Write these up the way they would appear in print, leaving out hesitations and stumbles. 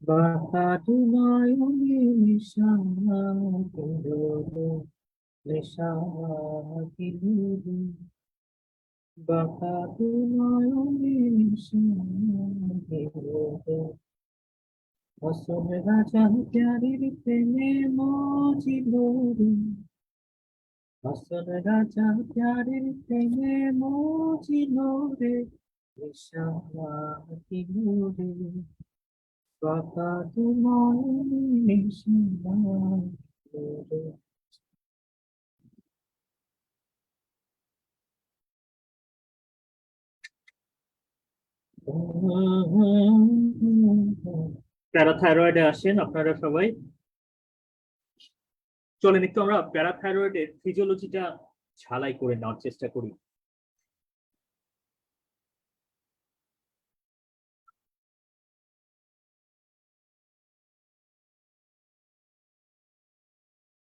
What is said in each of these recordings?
বাঁকা নয়নে নিশা নেশা বাঁকা নয়নে নিশা হসন রাজা প্যারির প্রেমে মজিল রে হসন রাজা প্যারির প্রেমে মজিল রে নেশা দিল রে বাঁকা নয়নে নিশা রে। প্যারাথাইরয়েডে আসেন আপনারা সবাই। চলেন একটু আমরা প্যারাথাইরয়েডের ফিজিওলজিটা ঝালাই করে নেওয়ার চেষ্টা করি।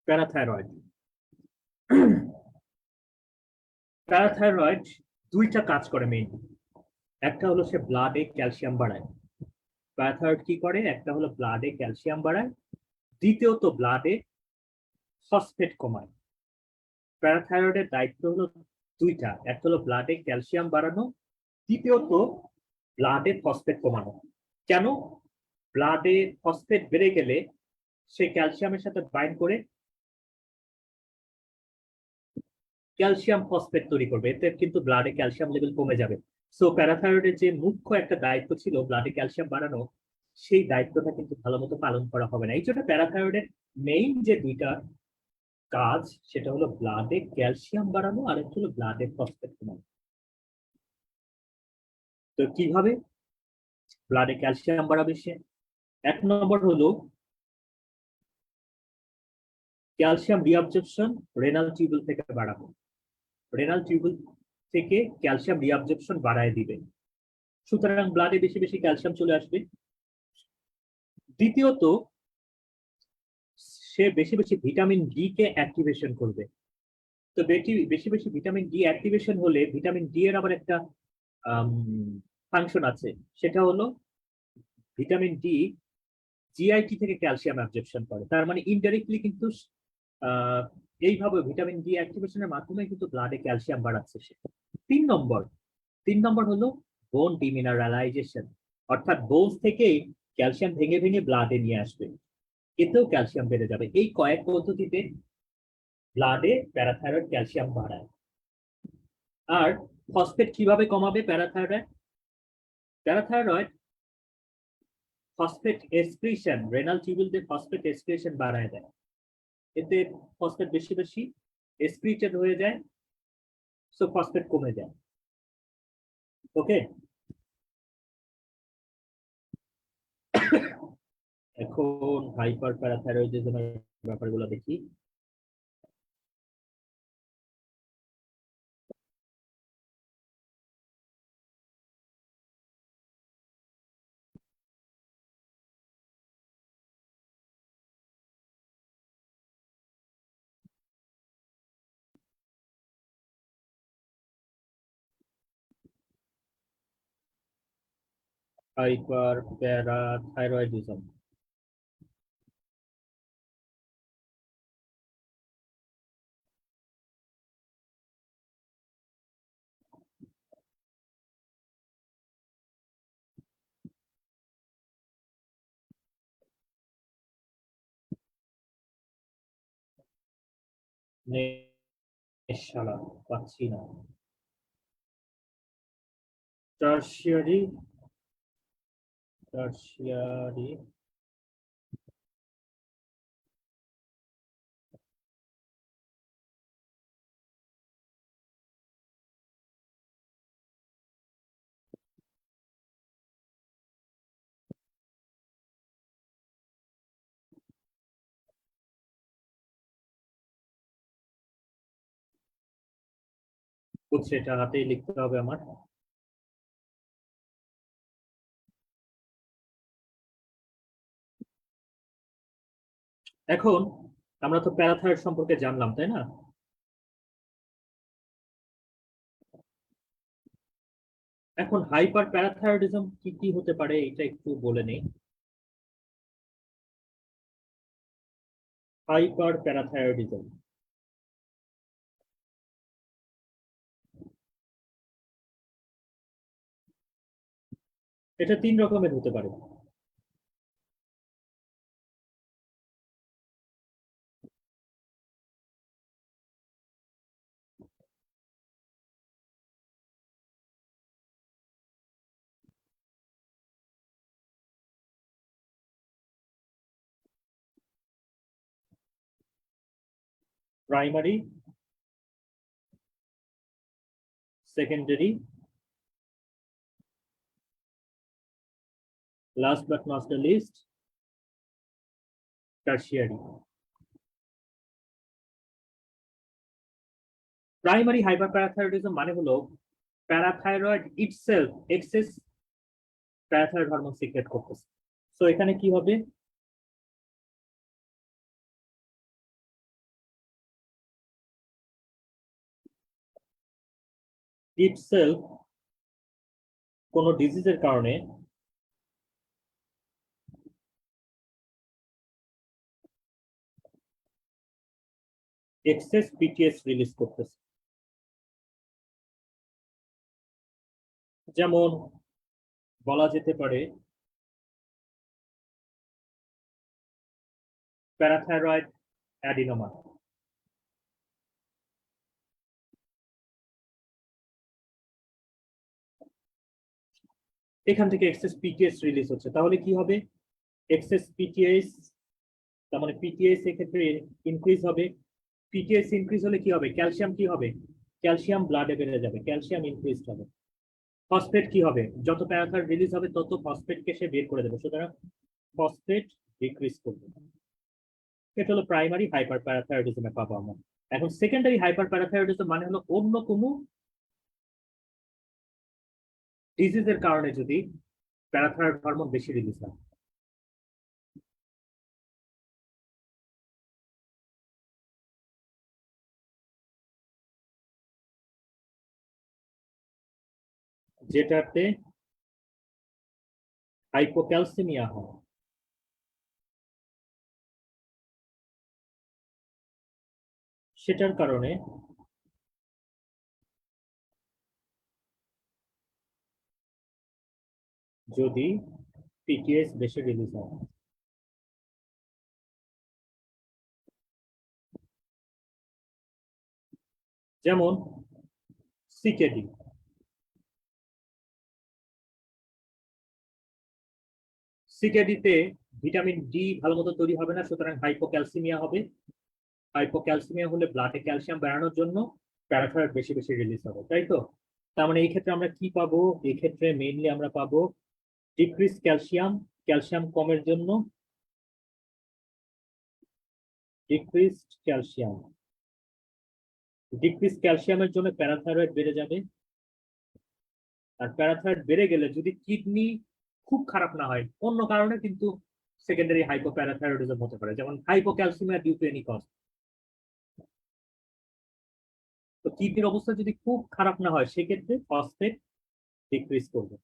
প্যারাথাইরয়েড প্যারাথাইরয়েড দুইটা কাজ করে মেইন। একটা হলো সে ব্লাডে ক্যালসিয়াম বাড়ায়। প্যারাথাইরয়েড কি করে? একটা হলো ব্লাডে ক্যালসিয়াম বাড়ায়, দ্বিতীয়ত ব্লাডে ফসফেট কমায়। প্যারাথাইরয়েডের দায়িত্ব হলো দুইটা, একটা হলো ব্লাডে ক্যালসিয়াম বাড়ানো, দ্বিতীয়ত ব্লাডে ফসফেট কমানো। কেন? ব্লাডে ফসফেট বেড়ে গেলে সে ক্যালসিয়ামের সাথে বাইন্ড করে ক্যালসিয়াম ফসফেট তৈরি করবে, এতে কিন্তু ব্লাডে ক্যালসিয়াম লেভেল কমে যাবে। সো প্যারাথাইরয়েডের যে মুখ্য একটা দায়িত্ব ছিল ব্লাডে ক্যালসিয়াম বাড়ানো, সেই দায়িত্বটা কিন্তু ভালো মতো পালন করা হবে না। এই জন্য প্যারাথাইরয়েডের মেইন যে দুইটা কাজ, সেটা হলো ব্লাডে ক্যালসিয়াম বাড়ানো আর একটা হলো ব্লাডে ফসফেট কমানো। তো কিভাবে ব্লাডে ক্যালসিয়াম বাড়াবে সে? এক নম্বর হলো ক্যালসিয়াম রিঅ্যাবজর্পশন রেনাল টিউবুল থেকে বাড়াবো। রেনাল টিউবুল থেকে ক্যালসিয়াম রিঅ্যাবজর্পশন বাড়ায় দিবে, সুতরাং ব্লাডে বেশি বেশি ক্যালসিয়াম চলে আসবে। দ্বিতীয়ত, সে বেশি বেশি ভিটামিন ডি কে অ্যাক্টিভেশন করবে। তো বেশি বেশি বেশি ভিটামিন ডি অ্যাক্টিভেশন হলে ভিটামিন ডি এর আবার একটা ফাংশন আছে, সেটা হলো ভিটামিন ডি জিআইটি থেকে ক্যালসিয়াম অ্যাবজর্পশন করে। তার মানে ইনডাইরেক্টলি কিন্তু আহ, এইভাবে ভিটামিন ডি অ্যাক্টিভেশনের মাধ্যমে কিন্তু ব্লাডে ক্যালসিয়াম বাড়াচ্ছে সে। তিন নম্বর তিন নম্বর হলো বোন ডিমিনারালাইজেশন, অর্থাৎ বোনস থেকে ক্যালসিয়াম ভেঙে ভেঙে ব্লাডে নিয়ে আসবে, এতেও ক্যালসিয়াম বেড়ে যাবে। এই কয়েক পদ্ধতিতে ব্লাডে প্যারাথাইরয়েড ক্যালসিয়াম বাড়ায়। আর ফসফেট কিভাবে কমাবে parathyroid? Parathyroid phosphate excretion, renal tubule দিয়ে ফসফেট এক্সক্রিশন বাড়ায় দেয়, এতে ফসফেট বেশি বেশি এক্সক্রিটেড হয়ে যায়, সো ফসফেট কমে যায়। ওকে, এখন হাইপার প্যারাথাইরয়েডিজমের ব্যাপারগুলো দেখি। হাইপার প্যারাথাইরয়েডিজম নেশালা পাচ্ছি না। টার্সিয়ারি টার্সিয়ারি বুঝছে, এটা হাতেই লিখতে হবে আমার। এখন আমরা তো প্যারাথাইরয়েড সম্পর্কে জানলাম, তাই না? এখন হাইপার প্যারাথাইরয়েডিজম কি কি হতে পারে এটা একটু বলে নেই। হাইপার প্যারাথাইরয়েডিজম এটা তিন রকমের হতে পারে। Primary, secondary, last but not the least tertiary. Primary hyper parathyroidism মানে হলো parathyroid itself excess parathyroid hormone secret করতেছে। সো এখানে কি হবে, ইটসেলফ কোন ডিজিজের কারণে এক্সেস পিটিএস রিলিজ করতেছে। যেমন বলা যেতে পারে প্যারাথাইরয়েড অ্যাডিনোমা। এখান থেকে এক্সেস পিটিএস রিলিজ হচ্ছে, তাহলে কি হবে, এক্সেস পিটিএস, তার মানে পিটিএস এক্ষেত্রে ইনক্রিজ হবে। পিটিএস ইনক্রিজ হলে কি হবে, ক্যালসিয়াম কি হবে, ক্যালসিয়াম ব্লাডে বেড়ে যাবে, ক্যালসিয়াম ইনক্রিজ হবে। ফসফেট কি হবে, যত প্যারাথাইরয়েড রিলিজ হবে তত ফসফেটকে সে বের করে দেবে, সুতরাং ফসফেট ডিক্রিজ করবে। এটা হলো প্রাইমারি হাইপার প্যারাথাইরয়েডিজমে পাবো আমরা। এখন সেকেন্ডারি হাইপার প্যারাথাইরয়েডিজম মানে হলো অন্য কোনো ডিজিজের কারণে যদি প্যারাথাইরয়েড হরমোন বেশি রিলিজ হয়। যেটাতে হাইপোক্যালসিমিয়া হয়, সেটার কারণে যদি পিটিএস বেশি রিলিজ হয়। যেমন সিকেডি, সিকেডিতে ভিটামিন ডি ভালো মতো তৈরি হবে না, সুতরাং হাইপোক্যালসিমিয়া হবে। হাইপোক্যালসিমিয়া হলে ব্লাডে ক্যালসিয়াম বাড়ানোর জন্য প্যারাথাইরয়েড বেশি বেশি রিলিজ হবে, তাই তো? তার মানে এই ক্ষেত্রে আমরা কি পাবো, এই ক্ষেত্রে মেইনলি আমরা পাবো ডিক্রিজ ক্যালসিয়াম, ক্যালসিয়াম কমের জন্য ডিক্রিজড ক্যালসিয়াম, ডিক্রিজ ক্যালসিয়ামের জন্য প্যারাথাইরয়েড বেড়ে যাবে। আর প্যারাথাইরয়েড বেড়ে গেলে যদি কিডনি খুব খারাপ না হয়, অন্য কারণে কিন্তু সেকেন্ডারি হাইপোপ্যারাথাইরয়েডিজম হতে পারে, যেমন hypocalcaemia due to any cause. তো কিডনির অবস্থা যদি খুব খারাপ না হয় সেক্ষেত্রে ফসফেট ডিক্রিজ করবে।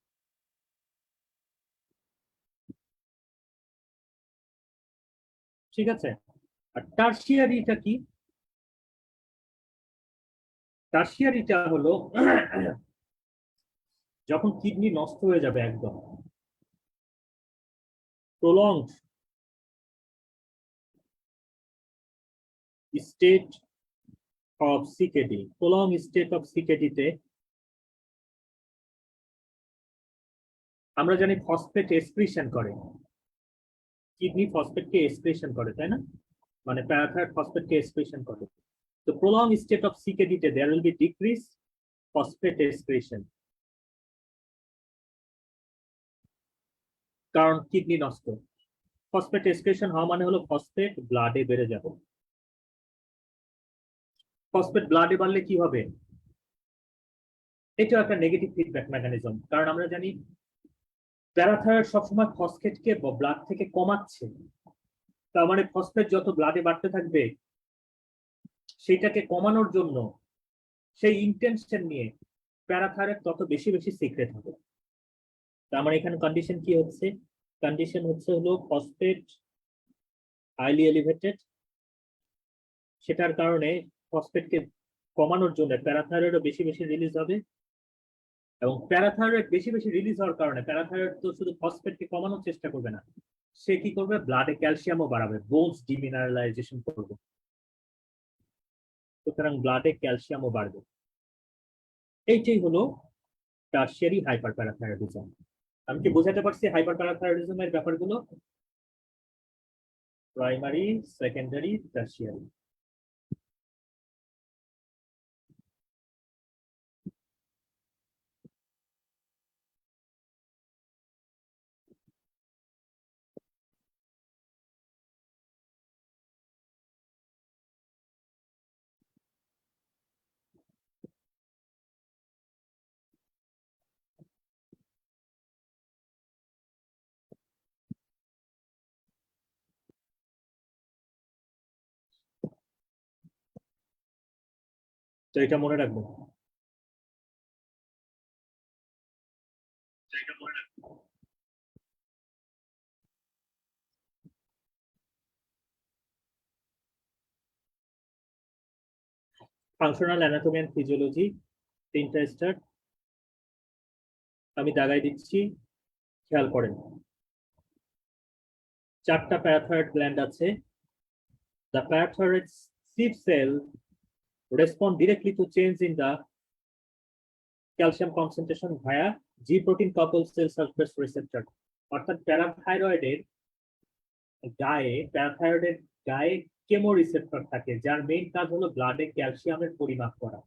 ঠিক আছে। আর টার্সিয়ারিটা কি, টার্সিয়ারিটা হলো যখন কিডনি নষ্ট হয়ে যাবে একদম, prolonged state of CKD, prolong state of সিকেডিতে আমরা জানি ফসফেট এক্সক্রিশন করে, কিডনি ফসফেটকে এক্সক্রিশন করে, তাই না? মানে প্যারাথাইরয়েড ফসফেটকে এক্সক্রিশন করে। তো প্রলং স্টেট অফ সিকেডিতে there will be decrease phosphate excretion, কারণ কিডনি নষ্ট। ফসফেট এক্সক্রিশন হওয়া মানে হলো ফসফেট ব্লাডে বেড়ে যাবে। ফসফেট ব্লাডে বাড়লে কি হবে, এটাও একটা নেগেটিভ ফিডব্যাক মেকানিজম, কারণ আমরা জানি প্যারাথাইরয়েড সবসময় ফসফেটকে ব্লাড থেকে কমাচ্ছে, তার মানে ফসফেট যত ব্লাডে বাড়তে থাকবে সেটাকে কমানোর জন্য সেই ইন্টেনশন নিয়ে প্যারাথাইরয়েড তত বেশি বেশি সিক্রেট হবে। তার মানে এখানে কন্ডিশন কি হচ্ছে? কন্ডিশন হচ্ছে হলো ফসফেট হাইলি এলিভেটেড, সেটার কারণে ফসফেটকে কমানোর জন্য প্যারাথাইরয়েডও বেশি বেশি রিলিজ হবে, এবং প্যারাথাইরয়েড বেশি বেশি রিলিজ হওয়ার কারণে প্যারাথাইরয়েড তো শুধু ফসফেটকে কমানোর চেষ্টা করবে না, সে কি করবে? ব্লাডে ক্যালসিয়ামও বাড়াবে, বোনস ডিমিনারেলাইজেশন করবে, সুতরাং ব্লাডে ক্যালসিয়ামও বাড়বে। এইটাই হলো টারশিয়ারি হাইপার প্যারাথাইরয়েডিজম। আমি কি বোঝাতে পারছি হাইপার প্যারাথাইরয়েডিজমের ব্যাপারগুলো? Primary, secondary, tertiary. তো এটা মনে রাখবো। ফাংশনাল অ্যানাটমি এন্ড ফিজিওলজি 3টা স্টার আমি দাগাই দিচ্ছি, খেয়াল করেন। 4টা প্যারাথাইরয়েড গ্ল্যান্ড আছে। The parathyroid sieve cell respond directly to change in the calcium concentration via G protein coupled cell surface receptor। অর্থাৎ প্যারাথাইরয়েডের গায়ে কেমো রিসেপ্টর থাকে, যার মেইন কাজ হলো ব্লাডে ক্যালসিয়ামের পরিমাপ করা।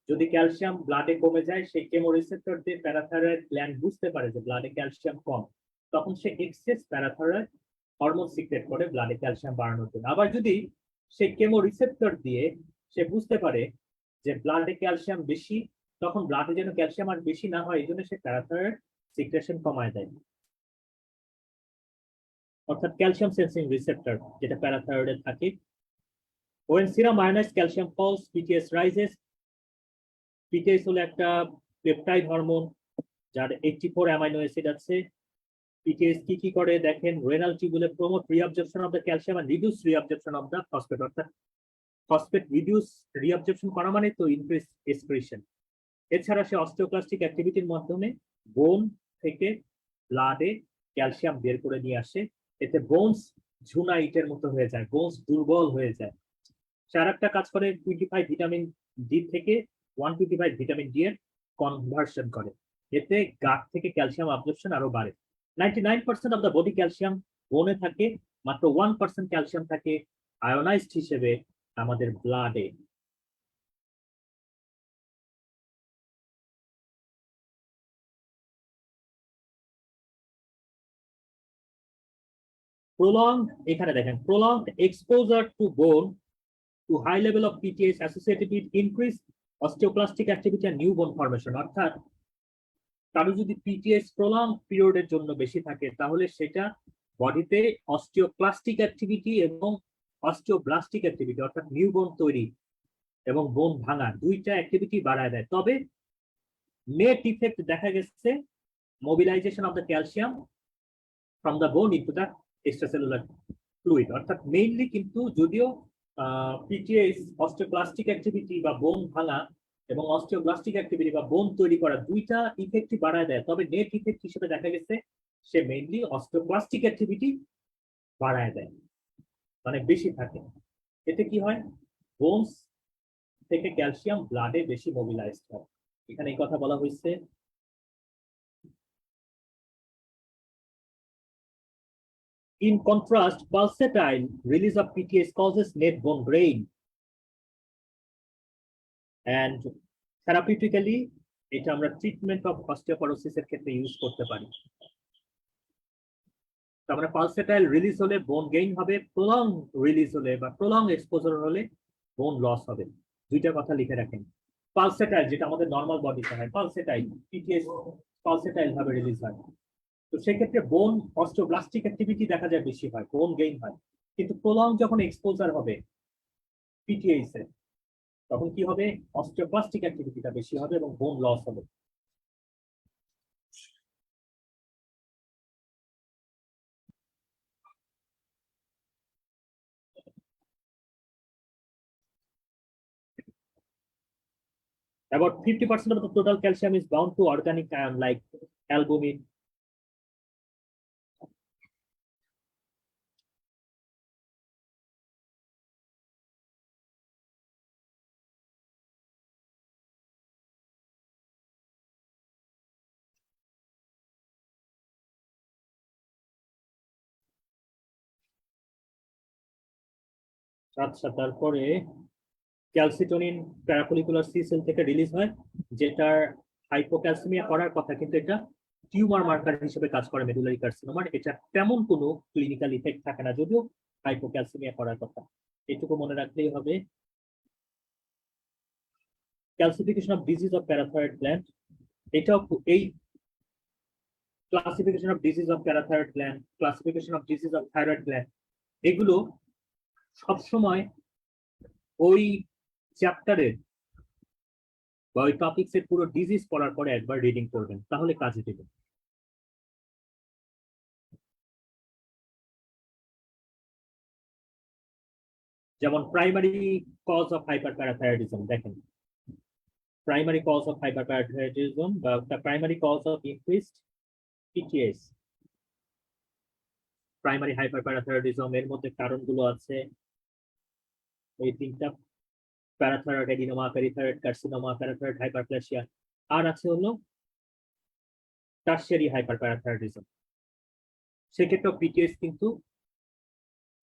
যদি ক্যালসিয়াম ব্লাডে কমে যায়, সেই কেমো রিসেপ্টর দিয়ে প্যারাথাইরয়েড গ্ল্যান্ড বুঝতে পারে যে ব্লাডে ক্যালসিয়াম কম, তখন সে এক্সেস প্যারাথাইরয়েড হরমোন সিক্রেট করে ব্লাডে ক্যালসিয়াম বাড়ানোর জন্য। আবার যদি সেই কেমো রিসেপ্টর দিয়ে সে বুঝতে পারে যে ব্লাডে ক্যালসিয়াম বেশি, তখন ব্লাডে যেন ক্যালসিয়াম আর বেশি না হয়, এই জন্য সে প্যারাথাইরয়েড সিক্রেশন কমায় দেয়। অর্থাৎ ক্যালসিয়াম সেন্সিং রিসেপ্টর যেটা প্যারাথাইরয়েডে থাকে। when serum ionized calcium falls, PTS rises। PTS হলো একটা পেপটাইড হরমোন যার 84 অ্যামাইনো অ্যাসিড আছে। PTS কি করে দেখেন, রেনাল টিউবুলে promote reabsorption of the calcium and reduce reabsorption of the phosphate. অর্থাৎ ফসফেট রিডিউস রিঅবজর্পশন করা মানে তো ইনক্রিজ এক্সক্রিশন। এছাড়া সে অস্টিওক্লাস্টিক অ্যাক্টিভিটির মাধ্যমে বোন থেকে ব্লাডে ক্যালসিয়াম বের করে নিয়ে আসে। এতে বোনস ঝুনা ইটের মতো হয়ে যায়, বোনস দুর্বল হয়ে যায়। সে আর একটা কাজ করে, 25 ভিটামিন ডি থেকে 125 ভিটামিন ডি এর কনভার্সন করে। এতে গাট থেকে ক্যালসিয়াম অ্যাবজর্পশন আরো বাড়ে। 99% অফ দ্য বডি ক্যালসিয়াম বোনে থাকে, মাত্র 1% ক্যালসিয়াম থাকে আয়োনাইজড হিসেবে আমাদের ব্লাডে। prolonged, এখানে দেখেন, prolonged exposure to bone to high level of PTS associated with increased osteoclastic activity and new bone formation। অর্থাৎ কারো যদি পিটিএস প্রলং পিরিয়ডের জন্য বেশি থাকে, তাহলে সেটা বডিতে অস্টিওক্লাস্টিক অ্যাক্টিভিটি এবং অস্টিওব্লাস্টিক অ্যাক্টিভিটি অর্থাৎ নিউ বোন তৈরি এবং বোন ভাঙা দুইটা অ্যাক্টিভিটি বাড়ায় দেয়। তবে নেট ইফেক্ট দেখা গেছে mobilisation of the calcium from the bone into the extracellular fluid. অর্থাৎ মেইনলি কিন্তু যদিও পিটিএস অস্টিওক্লাস্টিক অ্যাক্টিভিটি বা বোন ভাঙা এবং অস্টিওব্লাস্টিক অ্যাক্টিভিটি বা বোন তৈরি করা দুইটা ইফেক্টই বাড়ায় দেয়, তবে নেট ইফেক্ট হিসেবে দেখা গেছে সে মেইনলি অস্টিওব্লাস্টিক অ্যাক্টিভিটি বাড়ায় দেয়, মানে বেশি থাকে। এতে কি হয়, বোনস থেকে ক্যালসিয়াম ব্লাডে বেশি মোবিলাইজড হয়। এখানে এই কথা বলা হয়েছে। In contrast, pulsatile release of PTS causes net bone grain, and therapeutically এটা আমরা ট্রিটমেন্ট অফ অস্টিওপরোসিস এর ক্ষেত্রে ইউজ করতে পারি। তারপরে পালসেটাইল রিলিজ হলে বোন গেইন হবে, প্রলং রিলিজ হলে বা প্রলং এক্সপোজার হলে বোন লস হবে। দুইটা কথা লিখে রাখেন। পালসেটাইল যেটা আমাদের নর্মাল বডিতে হয়, পালসেটাইল পিটিএস পালসেটাইল ভাবে রিলিজ হয়। তো সেক্ষেত্রে বোন অস্টিওব্লাস্টিক অ্যাক্টিভিটি দেখা যায় বেশি হয়, বোন গেইন হয়। কিন্তু প্রলং যখন এক্সপোজার হবে পিটিএইচ এর, তখন কি হবে, অস্টিওব্লাস্টিক অ্যাক্টিভিটিটা বেশি হবে এবং বোন লস হবে। About 50% of the total calcium is bound to organic ion like albumin. আচ্ছা, তারপরে ক্যালসিটোনিন প্যারাফলিকুলার সি সেল থেকে রিলিজ হয়, যেটার হাইপোক্যালসিমিয়া করার কথা, কিন্তু এটা টিউমার মার্কার হিসেবে কাজ করে মেডুলারি কার্সিনোমার। এটা তেমন কোনো ক্লিনিক্যাল ইফেক্ট থাকে না, যদিও হাইপোক্যালসিমিয়া করার কথা। এটুকু মনে রাখলেই হবে। Calcification of disease of parathyroid gland, এটাও এই classification of disease of parathyroid gland, classification of disease of thyroid gland, এগুলো সবসময় ওই চ্যাপ্টারের বা ওই টপিক্স এর পুরো ডিজিজ পড়ার পরে একবার রিডিং করবেন, তাহলে কাজে দেবে। যেমন প্রাইমারি কজ অফ হাইপারপ্যারাথাইরয়েডিজম, দেখেন প্রাইমারি কজ অফ হাইপারপ্যারাথাইরয়েডিজম বা primary cause of increased PTS, primary hyperparathyroidism এর মধ্যে কারণগুলো আছে এই তিনটা: parathyroid adenoma, parathyroid carcinoma, parathyroid hyperplasia, আর আছে হলো টারশিয়ারি হাইপারপ্যারাথাইরয়েডিজম। সেক্ষেত্রে পিটিএস কিন্তু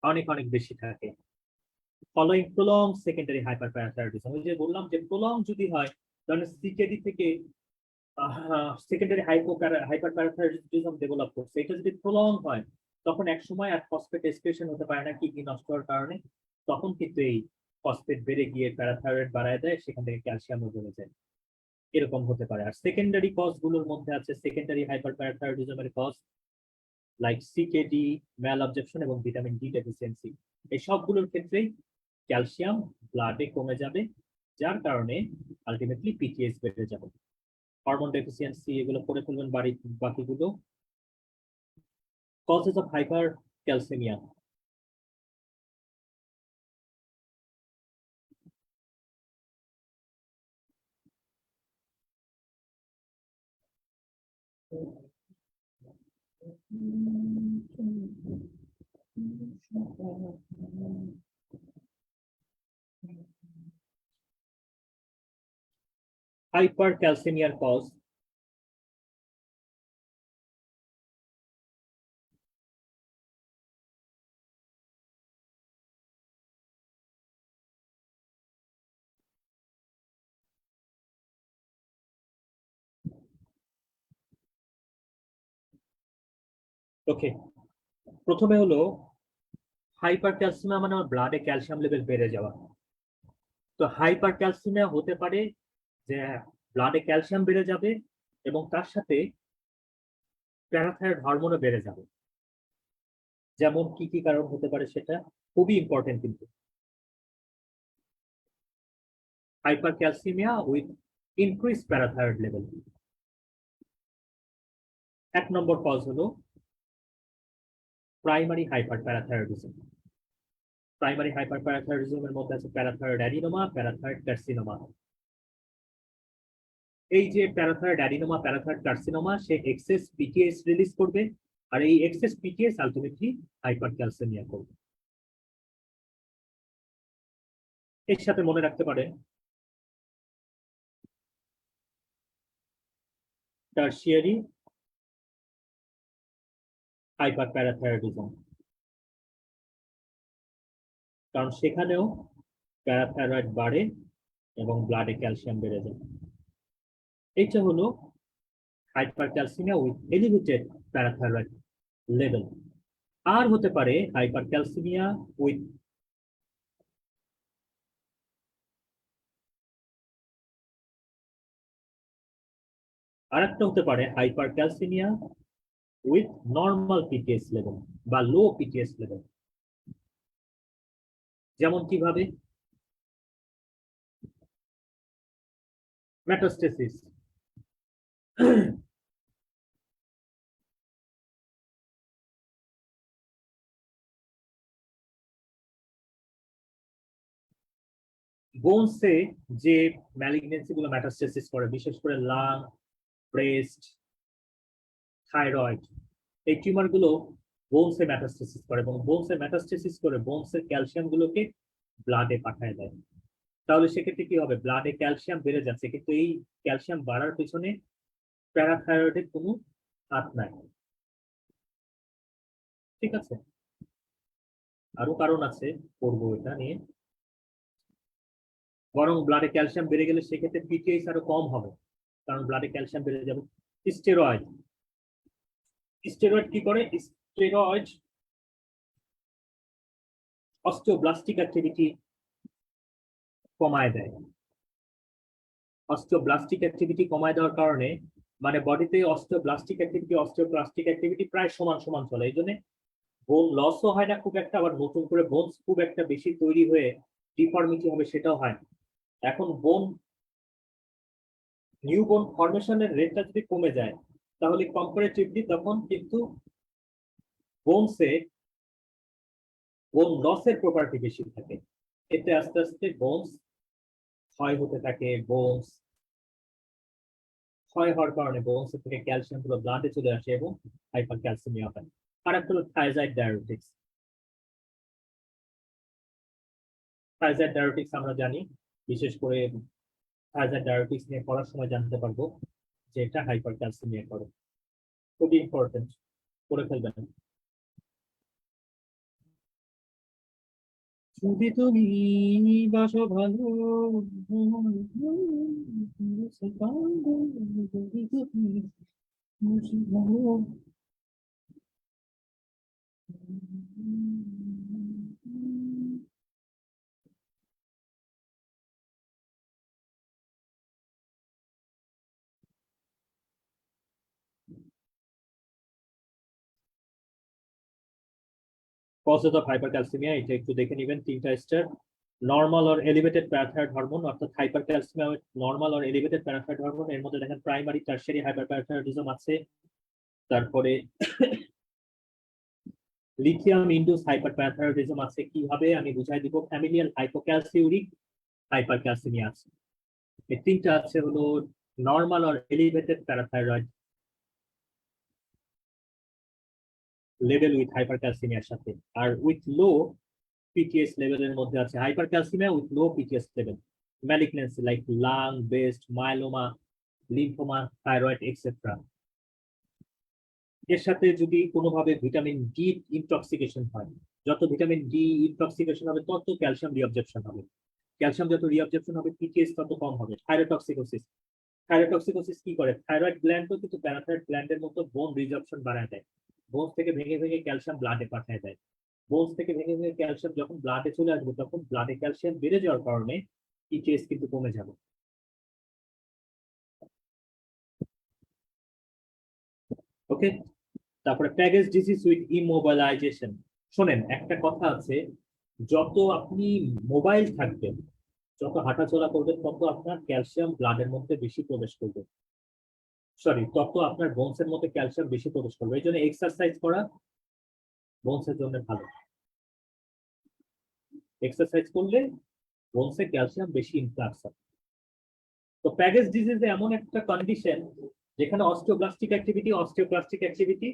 অনেক অনেক বেশি থাকে। ফলোইং প্রলং সেকেন্ডারি হাইপারপ্যারাথাইরয়েডিজম, ওই যে বললাম যে প্রলং যদি হয়, তাহলে সিকেডি থেকে সেকেন্ডারি হাইপারপ্যারাথাইরয়েডিজম ডেভেলপ করছে। এটা যদি প্রলং হয়, তখন এক সময় আর ফসফেট এক্সক্রিশন হতে পারে না কিডনি নষ্ট হওয়ার কারণে, তখন কিন্তু এই ফসফেট বেড়ে গিয়ে প্যারাথাইরয়েড বাড়ায় দেয়, সেখান থেকে ক্যালসিয়ামও বেড়ে যায়, এরকম হতে পারে। আর সেকেন্ডারি কজ গুলোর মধ্যে আছে সেকেন্ডারি হাইপারপ্যারাথাইরয়েডিজমের কজ লাইক সিকেডি, ম্যাল অবজেকশন এবং ভিটামিন ডি ডেফিসিয়েন্সি। এই সবগুলোর ক্ষেত্রেই ক্যালসিয়াম ব্লাডে কমে যাবে, যার কারণে আলটিমেটলি পিটিএস বেড়ে যাবে। হরমোন ডেফিসিয়েন্সি, এগুলো করে ফেলবেন বাকিগুলো। Causes of hyper calcaemia, hyper ক্যালসেমিয়ার কজ ওকে। প্রথমে হলো হাইপার ক্যালসিমিয়া, মানে আমার ব্লাডে ক্যালসিয়াম লেভেল বেড়ে যাওয়া। তো হাইপার ক্যালসিমিয়া হতে পারে যে ব্লাডে ক্যালসিয়াম বেড়ে যাবে এবং তার সাথে প্যারাথাইরয়েড হরমোনও বেড়ে যাবে। যেমন কি কি কারণ হতে পারে সেটা খুবই ইম্পর্টেন্ট কিন্তু। Hyper calcaemia with increase parathyroid level, এক নম্বর কজ হলো primary hyper parathyroidism. Primary hyper প্যারাথাইরয়েডিজমের মধ্যে আছে প্যারাথাইরয়েড অ্যাডিনোমা, প্যারাথাইরয়েড কার্সিনোমা। এই যে প্যারাথাইরয়েড অ্যাডিনোমা, প্যারাথাইরয়েড কার্সিনোমা, সে এক্সেস পিটিএস রিলিজ করবে, আর এই excess PTS ultimately hyper calcaemia করবে। এর সাথে মনে রাখতে পারে টারশিয়ারি হাইপার প্যারাথাইরয়েডিজম, কারণ সেখানেও প্যারাথাইরয়েড বাড়ে এবং ব্লাডে ক্যালসিয়াম বেড়ে যায়। এটা হলো hyper calcaemia with elevated parathyroid level. আর হতে পারে হাইপার ক্যালসিমিয়া উইথ আর একটা হতে পারে hyper calcaemia with normal PTS level বা লো পিটিএস লেভেল। যেমন কিভাবে? মেটাস্টেসিস, বোনসে যে ম্যালিগনেন্সি গুলো মেটাস্টেসিস করে, বিশেষ করে লাং, ব্রেস্ট, থাইরয়েড, এই টিউমার গুলো বোনসে মেটাস্টেসিস করে, এবং বোনসে মেটাস্টেসিস করে বোনসের ক্যালসিয়াম গুলোকে ব্লাডে পাঠায় দেয়। তাহলে সেক্ষেত্রে কি হবে? ব্লাডে ক্যালসিয়াম বেড়ে যাচ্ছে, কিন্তু এই ক্যালসিয়াম বাড়ার পেছনে প্যারাথাইরয়েডের কোনো হাত নাই। ঠিক আছে, আরো কারণ আছে, পড়বো এটা নিয়ে। বরং ব্লাডে ক্যালসিয়াম বেড়ে গেলে সেক্ষেত্রে পিটিএইচ আরো কম হবে, কারণ ব্লাডে ক্যালসিয়াম বেড়ে যাবে। স্টেরয়েড, স্টেরয়েড কি করে? স্টেরয়েড অস্টিওব্লাস্টিক অ্যাক্টিভিটি কমায় দেয়। অস্টিওব্লাস্টিক অ্যাক্টিভিটি কমায় দেওয়ার কারণে, মানে বডিতে অস্টিওব্লাস্টিক অ্যাক্টিভিটি অস্টিওপ্লাস্টিক অ্যাক্টিভিটি প্রায় সমান সমান চলে, এই জন্য বোন লসও হয় না খুব একটা, আবার নতুন করে বোনস খুব একটা বেশি তৈরি হয়ে ডিফর্মিটি হবে সেটাও হয় না। এখন বোন, নিউ বোন ফরমেশনের রেটটা যদি কমে যায়, তাহলে কম্পারেটিভলি তখন কিন্তু বোনসে বোন লসের প্রপার্টি বেশি থাকে। এতে আস্তে আস্তে বোনস ক্ষয় হতে থাকে। বোনস ক্ষয় হওয়ার কারণে বোনস থেকে ক্যালসিয়াম পুরো ব্লাডে চলে আসে এবং হাইপার ক্যালসিমিয়া হয়। আর একটা হলো থাইরয়েড ডায়াবেটিক্স। থাইরয়েড ডায়াবেটিক্স আমরা জানি, বিশেষ করে থাইরয়েড ডায়াবেটিক্স নিয়ে পড়ার সময় জানতে পারবো যে এটা হাইপার ক্যালসিমিয়া করে। খুবই ইম্পর্টেন্ট, করে ফেলবেন। যদি তুমি বাসো ভালো, যদি তুমি বাসো ভালো। কজেস অফ হাইপারক্যালসিমিয়া এটা একটু দেখে নেবেন, তিনটা star. Normal or elevated parathyroid hormone, অর্থাৎ hypercalcaemia normal or elevated parathyroid hormone, এর মধ্যে দেখেন প্রাইমারি টারশিয়ারি হাইপারপ্যারাথাইরয়েডিজম আছে। তারপরে লিথিয়াম ইন্ডুস হাইপারপ্যারাথাইরয়েডিজম আছে। কিভাবে আমি বুঝাই দিব, ফ্যামিলিয়াল হাইপোক্যালসিউরিক হাইপারক্যালসিমিয়া আছে। এই তিনটা আছে হলো normal or elevated parathyroid level with হাইপারক্যালসিমিয়ার সাথে, আর উইথ লো পিটিএস লেভেলের মধ্যে আছে hypercalcaemia with low PTS level, malignancy like lung, breast, myeloma, lymphoma, thyroid etcetera. এর সাথে যদি কোনোভাবে ভিটামিন ডি ইনটক্সিকেশন হয়, যত ভিটামিন ডি ইনটক্সিকেশন হবে তত ক্যালসিয়াম রিঅবজেকশন হবে, ক্যালসিয়াম যত রিঅবজেকশন হবে পিটিএস তত কম হবে। থাইরোটক্সিকোসিস, থাইরোটক্সিকোসিস কি করে? থাইরয়েড গ্ল্যান্ডও কিন্তু প্যারাথাইরয়েড গ্ল্যান্ডের মতো বোন রিজর্পশন বাড়ায় দেয়, বোন থেকে ভেঙে ভেঙে ক্যালসিয়াম ব্লাডে পাঠায় দেয়। বোনস থেকে ভেঙে ভেঙে ক্যালসিয়াম যখন ব্লাডে চলে আসবে, তখন ব্লাডে ক্যালসিয়াম বেড়ে যাওয়ার কারণে পিটিএস কিন্তু কমে যাবে। ওকে, তারপরে প্যাগেজ ডিজিজ উইথ ইমোবিলাইজেশন। শোনেন, একটা কথা আছে, যত আপনি মোবাইল থাকবেন, যত হাঁটাচলা করবেন, তত আপনার ক্যালসিয়াম ব্লাডের মধ্যে বেশি প্রবেশ করবে, সরি, তত আপনার বোনসের মধ্যে ক্যালসিয়াম বেশি প্রবেশ করবে। এই জন্য এক্সারসাইজ করা বোনসের জন্য ভালো। এক্সারসাইজ করলে বোনসে ক্যালসিয়াম বেশি ইনফ্লাক্স হয়। তো প্যাগেজ ডিজিজে এমন একটা কন্ডিশন যেখানে অস্টিওপ্লাস্টিক অ্যাক্টিভিটি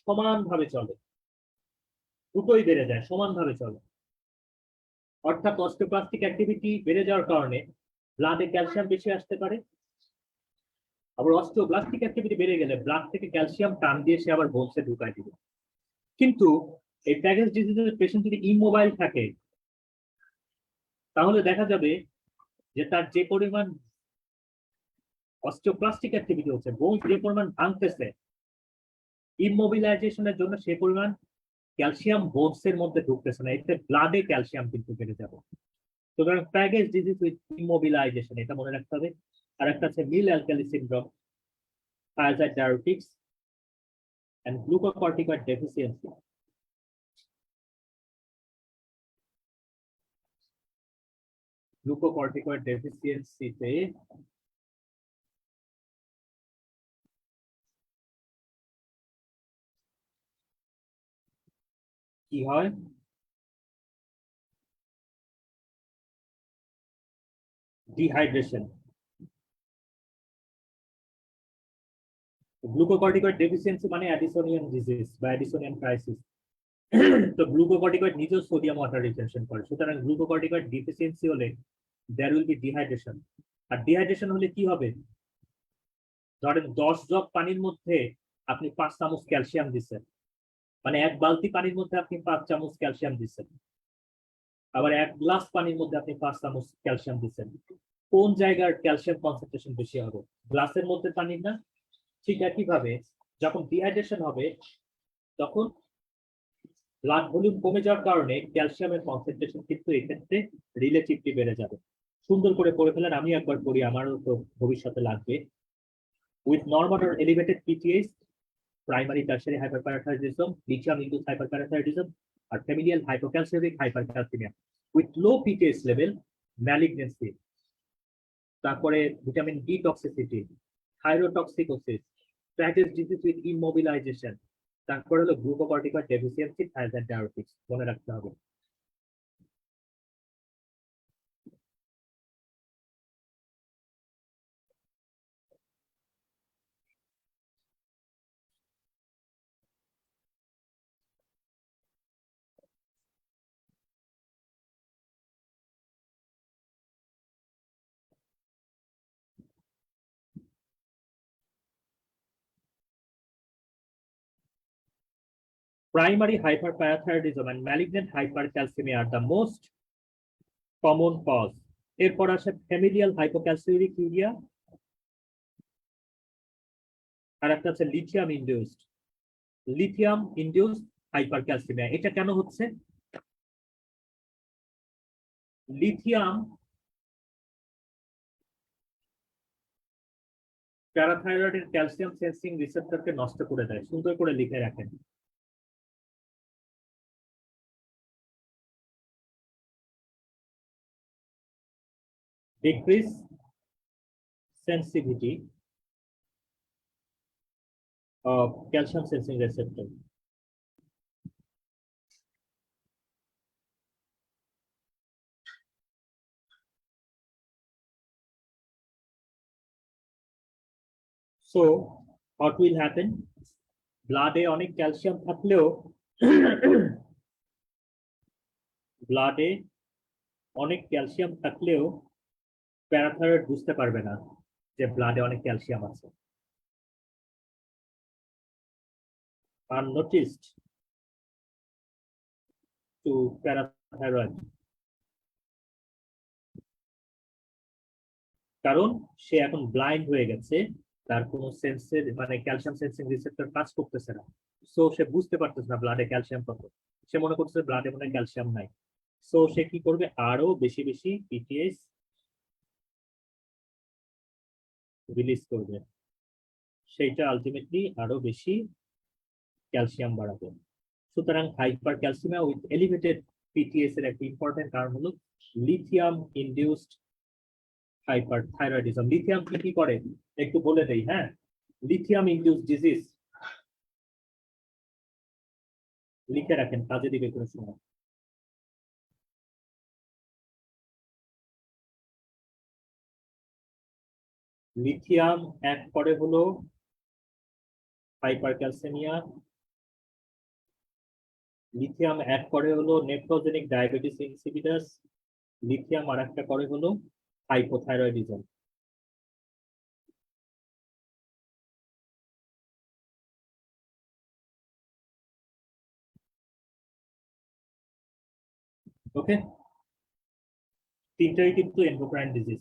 সমানভাবে চলে, দুটোই বেড়ে যায়, সমানভাবে চলে। অর্থাৎ অস্টিওপ্লাস্টিক অ্যাক্টিভিটি বেড়ে যাওয়ার কারণে ব্লাডে ক্যালসিয়াম বেশি আসতে পারে, আবার অস্টিওপ্লাস্টিক অ্যাক্টিভিটি বেড়ে গেলে ব্লাড থেকে ক্যালসিয়াম টান দিয়ে সে আবার বোনসে ঢুকায় দিবে। কিন্তু এই প্যাগেজ ডিজিজের পেশেন্ট যদি ইমোবাইল থাকে, তাহলে দেখা যাবে যে তার যে পরিমাণ অস্টিওপ্লাস্টিক অ্যাক্টিভিটি হচ্ছে, বোন যে পরিমাণ ভাঙতেছে, ইমোবিলাইজেশনের জন্য সে পরিমাণ ক্যালসিয়াম বোনসের মধ্যে ঢুকতেছে না, এতে ব্লাডে ক্যালসিয়াম কিন্তু বেড়ে যাবে। সুতরাং প্যাগেজ ডিজিজ উইথ ইমোবিলাইজেশন, এটা মনে রাখতে হবে। আর একটা আছে milk alkali syndrome, thiazide diabetics, and glucocorticoid deficiency. Glucocorticoid deficiency তে কি হয়? ডিহাইড্রেশন। গ্লুকোকর্টিকয়েড ডেফিসিয়েন্সি মানে অ্যাডিসোনিয়ান ডিজিজ বা অ্যাডিসোনিয়ান ক্রাইসিস। তো গ্লুকোকর্টিকয়েড নিজেও সোডিয়াম ওয়াটার রিটেনশন করে, সুতরাং গ্লুকোকর্টিকয়েড ডিফিসিয়েন্সি হলে দেয়ার উইল বি ডিহাইড্রেশন। আর ডিহাইড্রেশন হলে কি হবে? ধরেন 10 জগ পানির মধ্যে আপনি 5 চামচ ক্যালসিয়াম দিচ্ছেন, মানে 1 বালতি পানির মধ্যে আপনি 5 চামচ ক্যালসিয়াম দিচ্ছেন, আবার 1 গ্লাস পানির মধ্যে আপনি 5 চামচ ক্যালসিয়াম দিচ্ছেন। কোন জায়গার ক্যালসিয়াম কনসেন্ট্রেশন বেশি হবে? গ্লাসের মধ্যে পানির না? ঠিক একইভাবে যখন ডিহাইড্রেশন হবে তখন ব্লাড ভলিউম কমে যাওয়ার কারণে ক্যালসিয়ামের কনসেন্ট্রেশন কিন্তু এক্ষেত্রে রিলেটিভলি বেড়ে যাবে। সুন্দর করে পড়ে ফেলেন, আমি একবার পড়ি, আমারও তো ভবিষ্যতে লাগবে। With normal or elevated PTH, primary tertiary hyperparathyroidism, lithium-induced hyperparathyroidism, or familial hypocalciuric hypercalcemia. With low PTH level, malignancy, তারপরে vitamin D toxicity, thyrotoxicosis, package disease with immobilisation, তারপরে হলো গ্লুকোকর্টিকয়েড ডেফিসিয়েন্সি, থাইরয়েড ডায়াবেটিস, মনে রাখতে হবে। Primary hyperparathyroidism and malignant hypercalcemia are the most common cause. এরপর আসে familial হাইপোক্যালসিউরিক urea, আর একটা আছে লিথিয়াম ইনডিউসড হাইপারক্যালসিমিয়া। এটা কেন হচ্ছে? লিথিয়াম প্যারাথাইরয়েডের ক্যালসিয়াম সেন্সিং রিসেপ্টরকে নষ্ট করে দেয়। সুন্দর করে লিখে রাখেন। Decrease sensitivity of calcium sensing receptor. So what will happen? ব্লাডে অনেক ক্যালসিয়াম থাকলেও ব্লাডে অনেক ক্যালসিয়াম থাকলেও প্যারাথাইরয়েড বুঝতে পারবে না যে ব্লাডে অনেক ক্যালসিয়াম আছে। Unnoticed to parathyroid, কারণ সে এখন ব্লাইন্ড হয়ে গেছে, তার কোনো সেন্সের মানে ক্যালসিয়াম সেন্সিং রিসেপ্টর কাজ করতেছে না, সো সে বুঝতে পারতেছে না ব্লাডে ক্যালসিয়াম কত। সে মনে করতেছে ব্লাডে মনে হয় ক্যালসিয়াম নাই, সো সে কি করবে? আরো বেশি বেশি পিটিএস রিলিজ করবে, সেইটা আলটিমেটলি আরো বেশি ক্যালসিয়াম বাড়াবে। সুতরাং hyper calcaemia with elevated PTS এর একটা ইম্পর্টেন্ট কারণ হলো লিথিয়াম ইনডিউসড হাইপারথাইরয়েডিজম। লিথিয়াম কি কি করে একটু বলে দেই। হ্যাঁ, লিথিয়াম ইনডিউসড ডিজিজ লিখে রাখেন, কাজে দিবে কোনো সময়। লিথিয়াম এক করে হলো হাইপারক্যালসেমিয়া, লিথিয়াম এক করে হলো নেফ্রোজেনিক ডায়াবেটিস ইনসিপিটাস, লিথিয়াম আর একটা করে হলো হাইপোথাইরয়েডিজম। ওকে, তিনটাই কিন্তু এন্ডোক্রাইন ডিজিজ।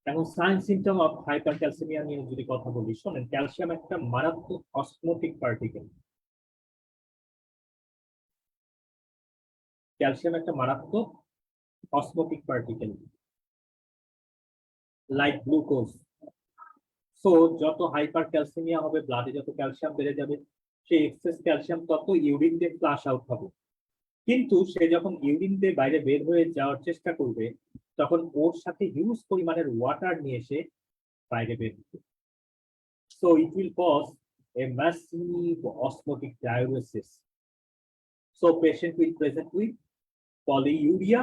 এখন সাইন সিমটম অফ হাইপারক্যালসেমিয়া নিয়ে যদি কথা বলি, শোনেন, ক্যালসিয়াম একটা মারাত্মক অসমোটিক পার্টিকেল। ক্যালসিয়াম একটা মারাত্মক osmotic particle. Like glucose. So যত হাইপার ক্যালসিমিয়া হবে, ব্লাডে যত ক্যালসিয়াম বেড়ে যাবে, সেই এক্সেস ক্যালসিয়াম তত ইউরিন দিয়ে ফ্লাশ আউট হবে। কিন্তু সে যখন ইউরিন দিয়ে বাইরে বের হয়ে যাওয়ার চেষ্টা করবে, তখন ওর সাথে হিউজ পরিমাণের ওয়াটার নিয়ে এসে বাইরে বের হবে। So it will cause a massive osmotic diuresis. So patient will present with polyuria,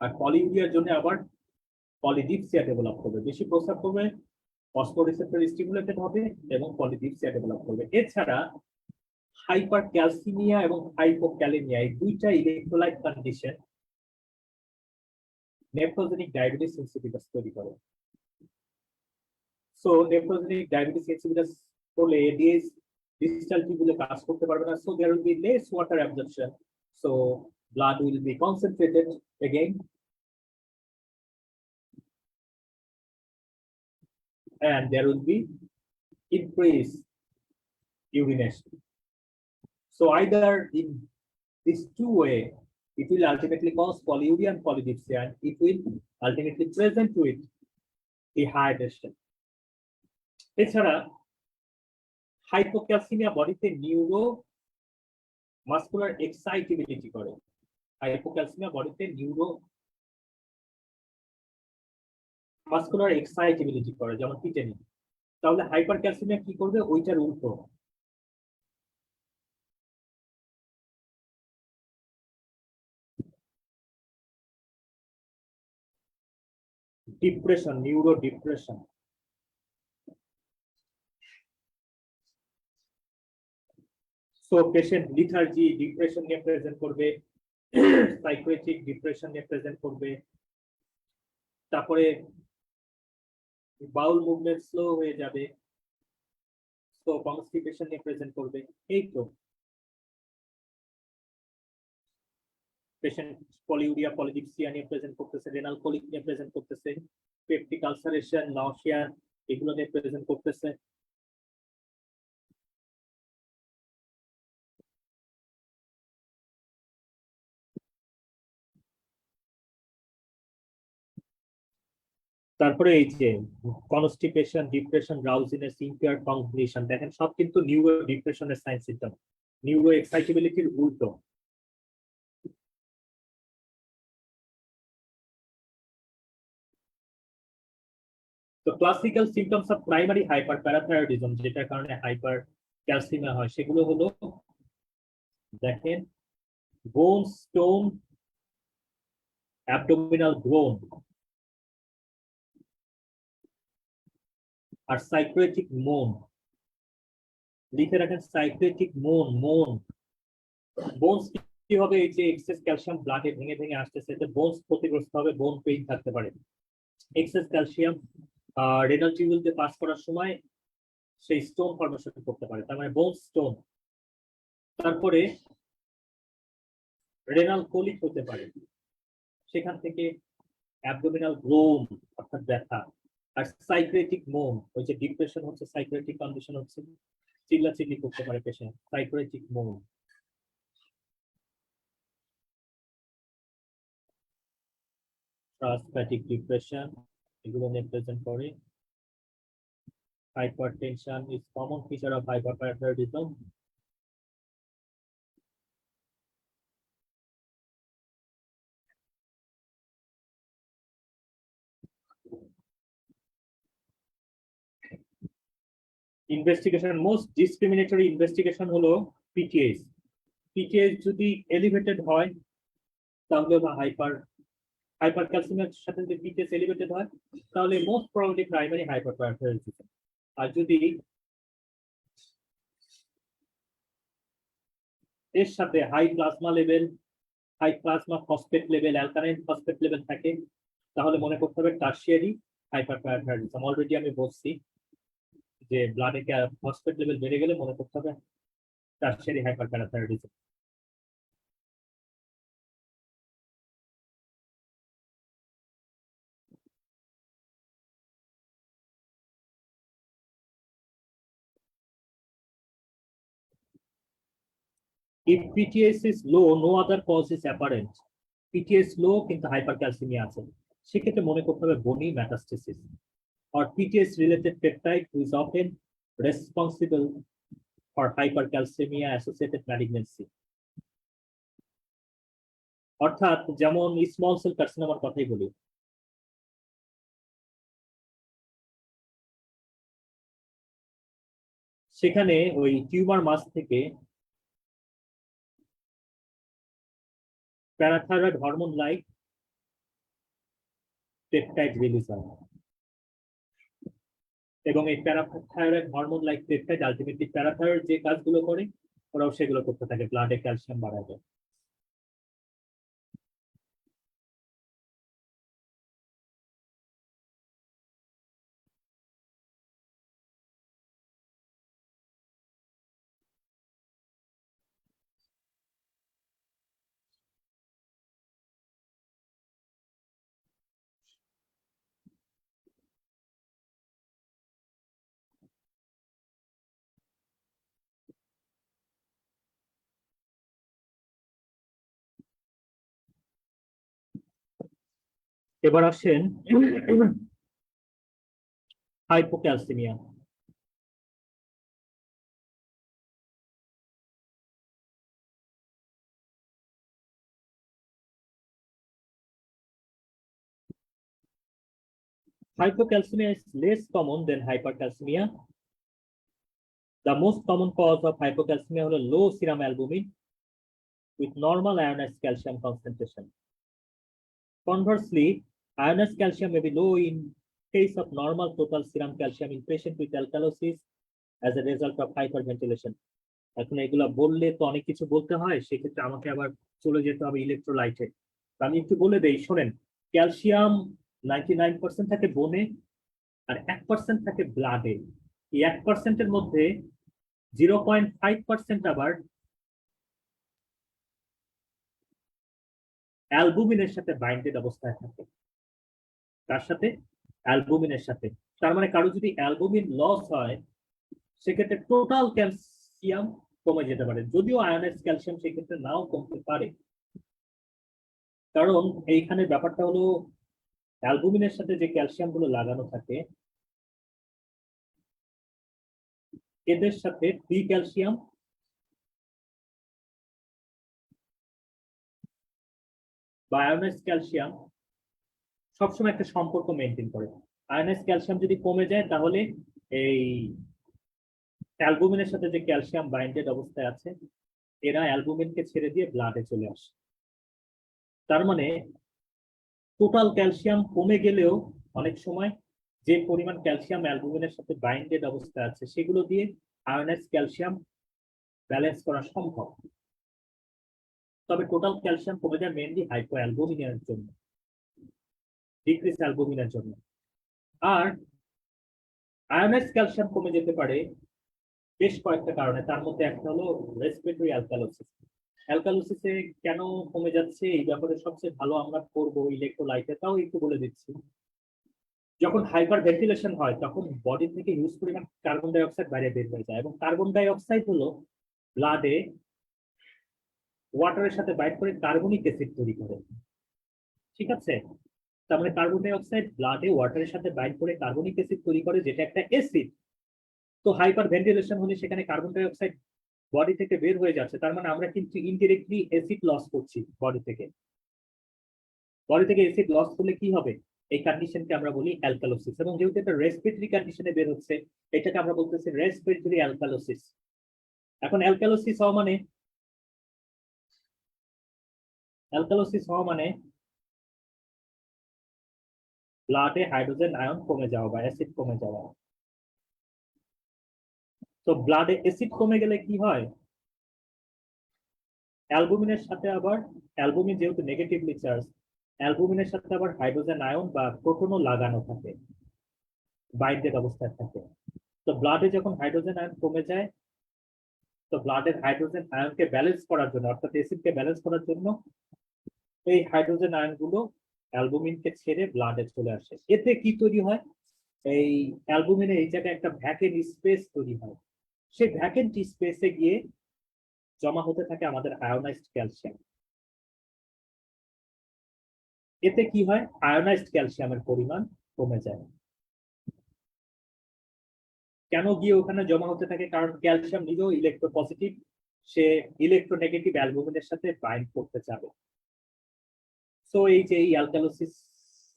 আর পলিউরিয়ার জন্য আবার পলিডিপসিয়া ডেভেলপ করবে, বেশি প্রস্রাব করবে, ফসফোরিসেপ্টর স্টিমুলেটেড হবে এবং পলিডিপসিয়া ডেভেলপ করবে। এছাড়া হাইপার ক্যালসিমিয়া এবং হাইপোক্যালেমিয়া, এই দুইটা electrolyte condition nephrogenic diabetes insipidus তৈরি করে। সো নেফ্রোজেনিক ডায়াবেটিস ইনসিপিটাস হলে এডিএস ডিস্টাল টিউবুলে কাজ করতে পারবে না, so there will be less water absorption, so blood will be concentrated again, and there will be increased urination. So either in these two way, it will ultimately cause polyuria and polydipsia, and it will ultimately present with dehydration. এছাড়া hypocalcaemia বডিতে neuro muscular excitability করে। Hypocalcaemia বডিতে neuro muscular excitability করে, যেমন tetany. তাহলে hyper calcaemia কি করবে? ওইটার উল্টো। Depression, neuro depression. So patient lethargy depression নিয়ে প্রেজেন্ট করবে, সাইকিয়াট্রিক ডিপ্রেশন নিয়ে প্রেজেন্ট করবে, তারপরে বাউল মুভমেন্ট স্লো হয়ে যাবে, তো কনস্টিপেশন নিয়ে প্রেজেন্ট করবে। এই তো পেশেন্ট পলিউরিয়া পলিডিপসিয়া নিয়ে প্রেজেন্ট করতেছে, রেনাল কোলিক নিয়ে প্রেজেন্ট করতেছে, পেপটিক আলসারেশন, নাউসিয়া এগুলো নিয়ে প্রেজেন্ট করতেছে। তারপরে এই যে constipation, depression, drowsiness, impaired cognition, দেখেন সব কিন্তু নিউরো ডিপ্রেশনের সাইন সিম্পটম, নিউরো এক্সাইটেবিলিটির উল্টো। তো classical symptoms of primary hyper parathyroidism, যেটার কারণে হাইপার ক্যালসিমিয়া হয়, সেগুলো হলো দেখেন বোন স্টোন, অ্যাবডোমিনাল গ্রোন, আর সাইক্রেটিক মোন। লিখে রাখেন সাইক্রেটিক মোন। বোনস কি হবে? এই যে এক্সেস ক্যালসিয়াম ব্লাডে ভেঙে ভেঙে আসতেছে, বোনস ক্ষতিগ্রস্ত হবে, বোন পেইন থাকতে পারে। এক্সেস ক্যালসিয়াম রেনাল টিউবুল দিয়ে পাস করার সময় সেই স্টোন ফর্মেশন করতে পারে, তার মানে বোন স্টোন। তারপরে রেনাল কোলিক হতে পারে, সেখান থেকে অ্যাবডোমিনাল গ্রোন অর্থাৎ ব্যথা। আর সাইক্রেটিক মোন, ওই যে ডিপ্রেশন হচ্ছে, সাইক্রেটিক কন্ডিশন হচ্ছে, চিল্লাচিল্লি করতে পারে পেশেন্ট, সাইক্রেটিক মোন। ট্রান্সপ্যাটিক ডিপ্রেশন এগুলো নিয়ে প্রেজেন্ট করে। Hypertension is common feature of hyperparathyroidism. Investigation, most discriminatory investigation হলো পিটিএস। পিটিএস যদি এলিভেটেড হয় তাহলে হাইপার ক্যালসিয়ামের সাথে যদি পিটিএস এলিভেটেড হয় তাহলে মোস্ট প্রবাবলি প্রাইমারি হাইপারপারাথাইরয়েডিজম। আর যদি এর সাথে high plasma level, high plasma phosphate level, alkaline phosphate level থাকে, তাহলে মনে করতে হবে টারশিয়ারি হাইপারপারাথাইরয়েডিজম। অলরেডি আমি বলছি যে ব্লাডে ফসফেট লেভেল বেড়ে গেলে মনে করতে হবে tertiary হাইপারপ্যারাথাইরয়েডিজম। If PTS is low, no other cause is apparent. PTS low কিন্তু হাইপারক্যালসিমিয়া আছে, সেক্ষেত্রে মনে করতে হবে বনি metastasis or PTS related peptide who is often responsible for hypercalcemia associated malignancy. অর্থাৎ যেমন স্মল সেল কার্সিনোমার কথাই বলি, সেখানে ওই টিউমার মাস থেকে parathyroid hormone like peptide release হয়, এবং এই parathyroid hormone like peptide ultimately parathyroid যে কাজগুলো করে ওরাও সেগুলো করতে থাকে, ব্লাডে ক্যালসিয়াম বাড়াবে। এবার আসেন hypocalcaemia. Hypocalcemia is less common than hypercalcemia. The most common cause of hypocalcemia হলো low serum albumin with normal ionized calcium concentration. Conversely, ionized calcium may be low in case of normal total serum calcium in patient with alkalosis as a result of hyperventilation. এখন এগুলা বললে তো অনেক কিছু বলতে হয়, সেক্ষেত্রে আমাকে আবার চলে যেতে হবে ইলেকট্রোলাইটে। আমি একটু বলে দেই, শোনেন, ক্যালসিয়াম 99% থাকে বোনে আর 1% থাকে ব্লাডে। এই 1%-এর মধ্যে 0.5% আবার অ্যালবুমিনের সাথে বাইন্ডেড অবস্থায় থাকে। তার সাথে অ্যালবুমিনের সাথে, তার মানে কারো যদি অ্যালবুমিন লস হয় সেক্ষেত্রে টোটাল ক্যালসিয়াম কমে যেতে পারে, যদিও আয়োনাইজড ক্যালসিয়াম সেক্ষেত্রে নাও কমতে পারে। কারণ এইখানে ব্যাপারটা হলো অ্যালবুমিনের সাথে যে ক্যালসিয়াম গুলো লাগানো থাকে এদের সাথে ফ্রি ক্যালসিয়াম বা আয়োনাইজড ক্যালসিয়াম সবসময় একটা সম্পর্ক মেনটেন করে। আয়োনাইজড ক্যালসিয়াম যদি কমে যায় তাহলে এই অ্যালবুমিনের সাথে যে ক্যালসিয়াম বাইন্ডেড অবস্থায় আছে এরা অ্যালবুমিনকে ছেড়ে দিয়ে ব্লাডে চলে আসে। তার মানে টোটাল ক্যালসিয়াম কমে গেলেও অনেক সময় যে পরিমাণ ক্যালসিয়াম অ্যালবুমিনের সাথে বাইন্ডেড অবস্থায় আছে সেগুলো দিয়ে আয়োনাইজড ক্যালসিয়াম ব্যালেন্স করা সম্ভব। তবে টোটাল ক্যালসিয়াম কমে যায় মেনলি হাইপো অ্যালবুমিনের জন্য, ডিক্রিজ অ্যালবুমিনের জন্য। আর আয়োনাইজড ক্যালসিয়াম কমে যেতে পারে বেশ কয়েকটা কারণে, তার মধ্যে একটা হলো রেসপিরেটরি অ্যালকালোসিস। অ্যালকালোসিসে কেন কমে যাচ্ছে এই ব্যাপারে সবচেয়ে ভালো আমরা করবো ইলেকট্রোলাইটে, তাও একটু বলে দিচ্ছি। যখন হাইপার ভেন্টিলেশন হয় তখন বডি থেকে হিউজ পরিমাণ কার্বন ডাই অক্সাইড বাইরে বের হয়ে যায়, এবং কার্বন ডাই অক্সাইড হলো ব্লাডে ওয়াটারের সাথে বাইট করে কার্বনিক অ্যাসিড তৈরি করে। ঠিক আছে, তার মানে কার্বন ডাই অক্সাইড ব্লাডে ওয়াটারের সাথে বাইট করে কার্বনিক অ্যাসিড তৈরি করে, যেটা একটা অ্যাসিড। তো হাইপার ভেন্টিলেশন হলে সেখানে কার্বন ডাই অক্সাইড বডি থেকে বের হয়ে যাচ্ছে, তার মানে আমরা কিন্তু ইনডিরেক্টলি অ্যাসিড লস করছি বডি থেকে। বডি থেকে অ্যাসিড লস করলে কি হবে, এই কন্ডিশনকে আমরা বলি অ্যালকালোসিস। এবং যেহেতু এটা রেসপিরেটরি কন্ডিশনে বের হচ্ছে এটাকে আমরা বলতেছি রেসপিরেটরি অ্যালকালোসিস। এখন অ্যালকালোসিস হওয়া মানে ব্লাডে হাইড্রোজেন আয়ন কমে যাওয়া বা অ্যাসিড কমে যাওয়া। তো ব্লাডে অ্যাসিড কমে গেলে কি হয়, অ্যালবুমিনের সাথে আবার, অ্যালবুমিন যেহেতু নেগেটিভলি চার্জ, অ্যালবুমিনের সাথে আবার হাইড্রোজেন আয়ন বা প্রোটনও লাগানো থাকে, বাইন্ডেড অবস্থায় থাকে। তো ব্লাডে যখন হাইড্রোজেন আয়ন কমে যায়, তো ব্লাডের হাইড্রোজেন আয়নকে ব্যালেন্স করার জন্য, অর্থাৎ অ্যাসিডকে ব্যালেন্স করার জন্য এই হাইড্রোজেন আয়নগুলো অ্যালবুমিনকে ছেড়ে ব্লাডে চলে আসে। এতে কি তৈরি হয়, এই অ্যালবুমিনের এই জায়গায় একটা ভ্যাকেন্ট স্পেস তৈরি হয়, সেই ভ্যাকেন্ট স্পেসে গিয়ে জমা হতে থাকে আমাদের আয়োনাইজড ক্যালসিয়াম। এতে কি হয়, আয়োনাইজড ক্যালসিয়ামের পরিমাণ কমে যায়। কেন গিয়ে ওখানে জমা হতে থাকে? কারণ ক্যালসিয়াম নিজেও ইলেকট্রোপজিটিভ, সে ইলেকট্রোনেগেটিভ অ্যালবুমিনের সাথে বাইন্ড করতে চাবে। সো এই যে এই অ্যালকালোসিস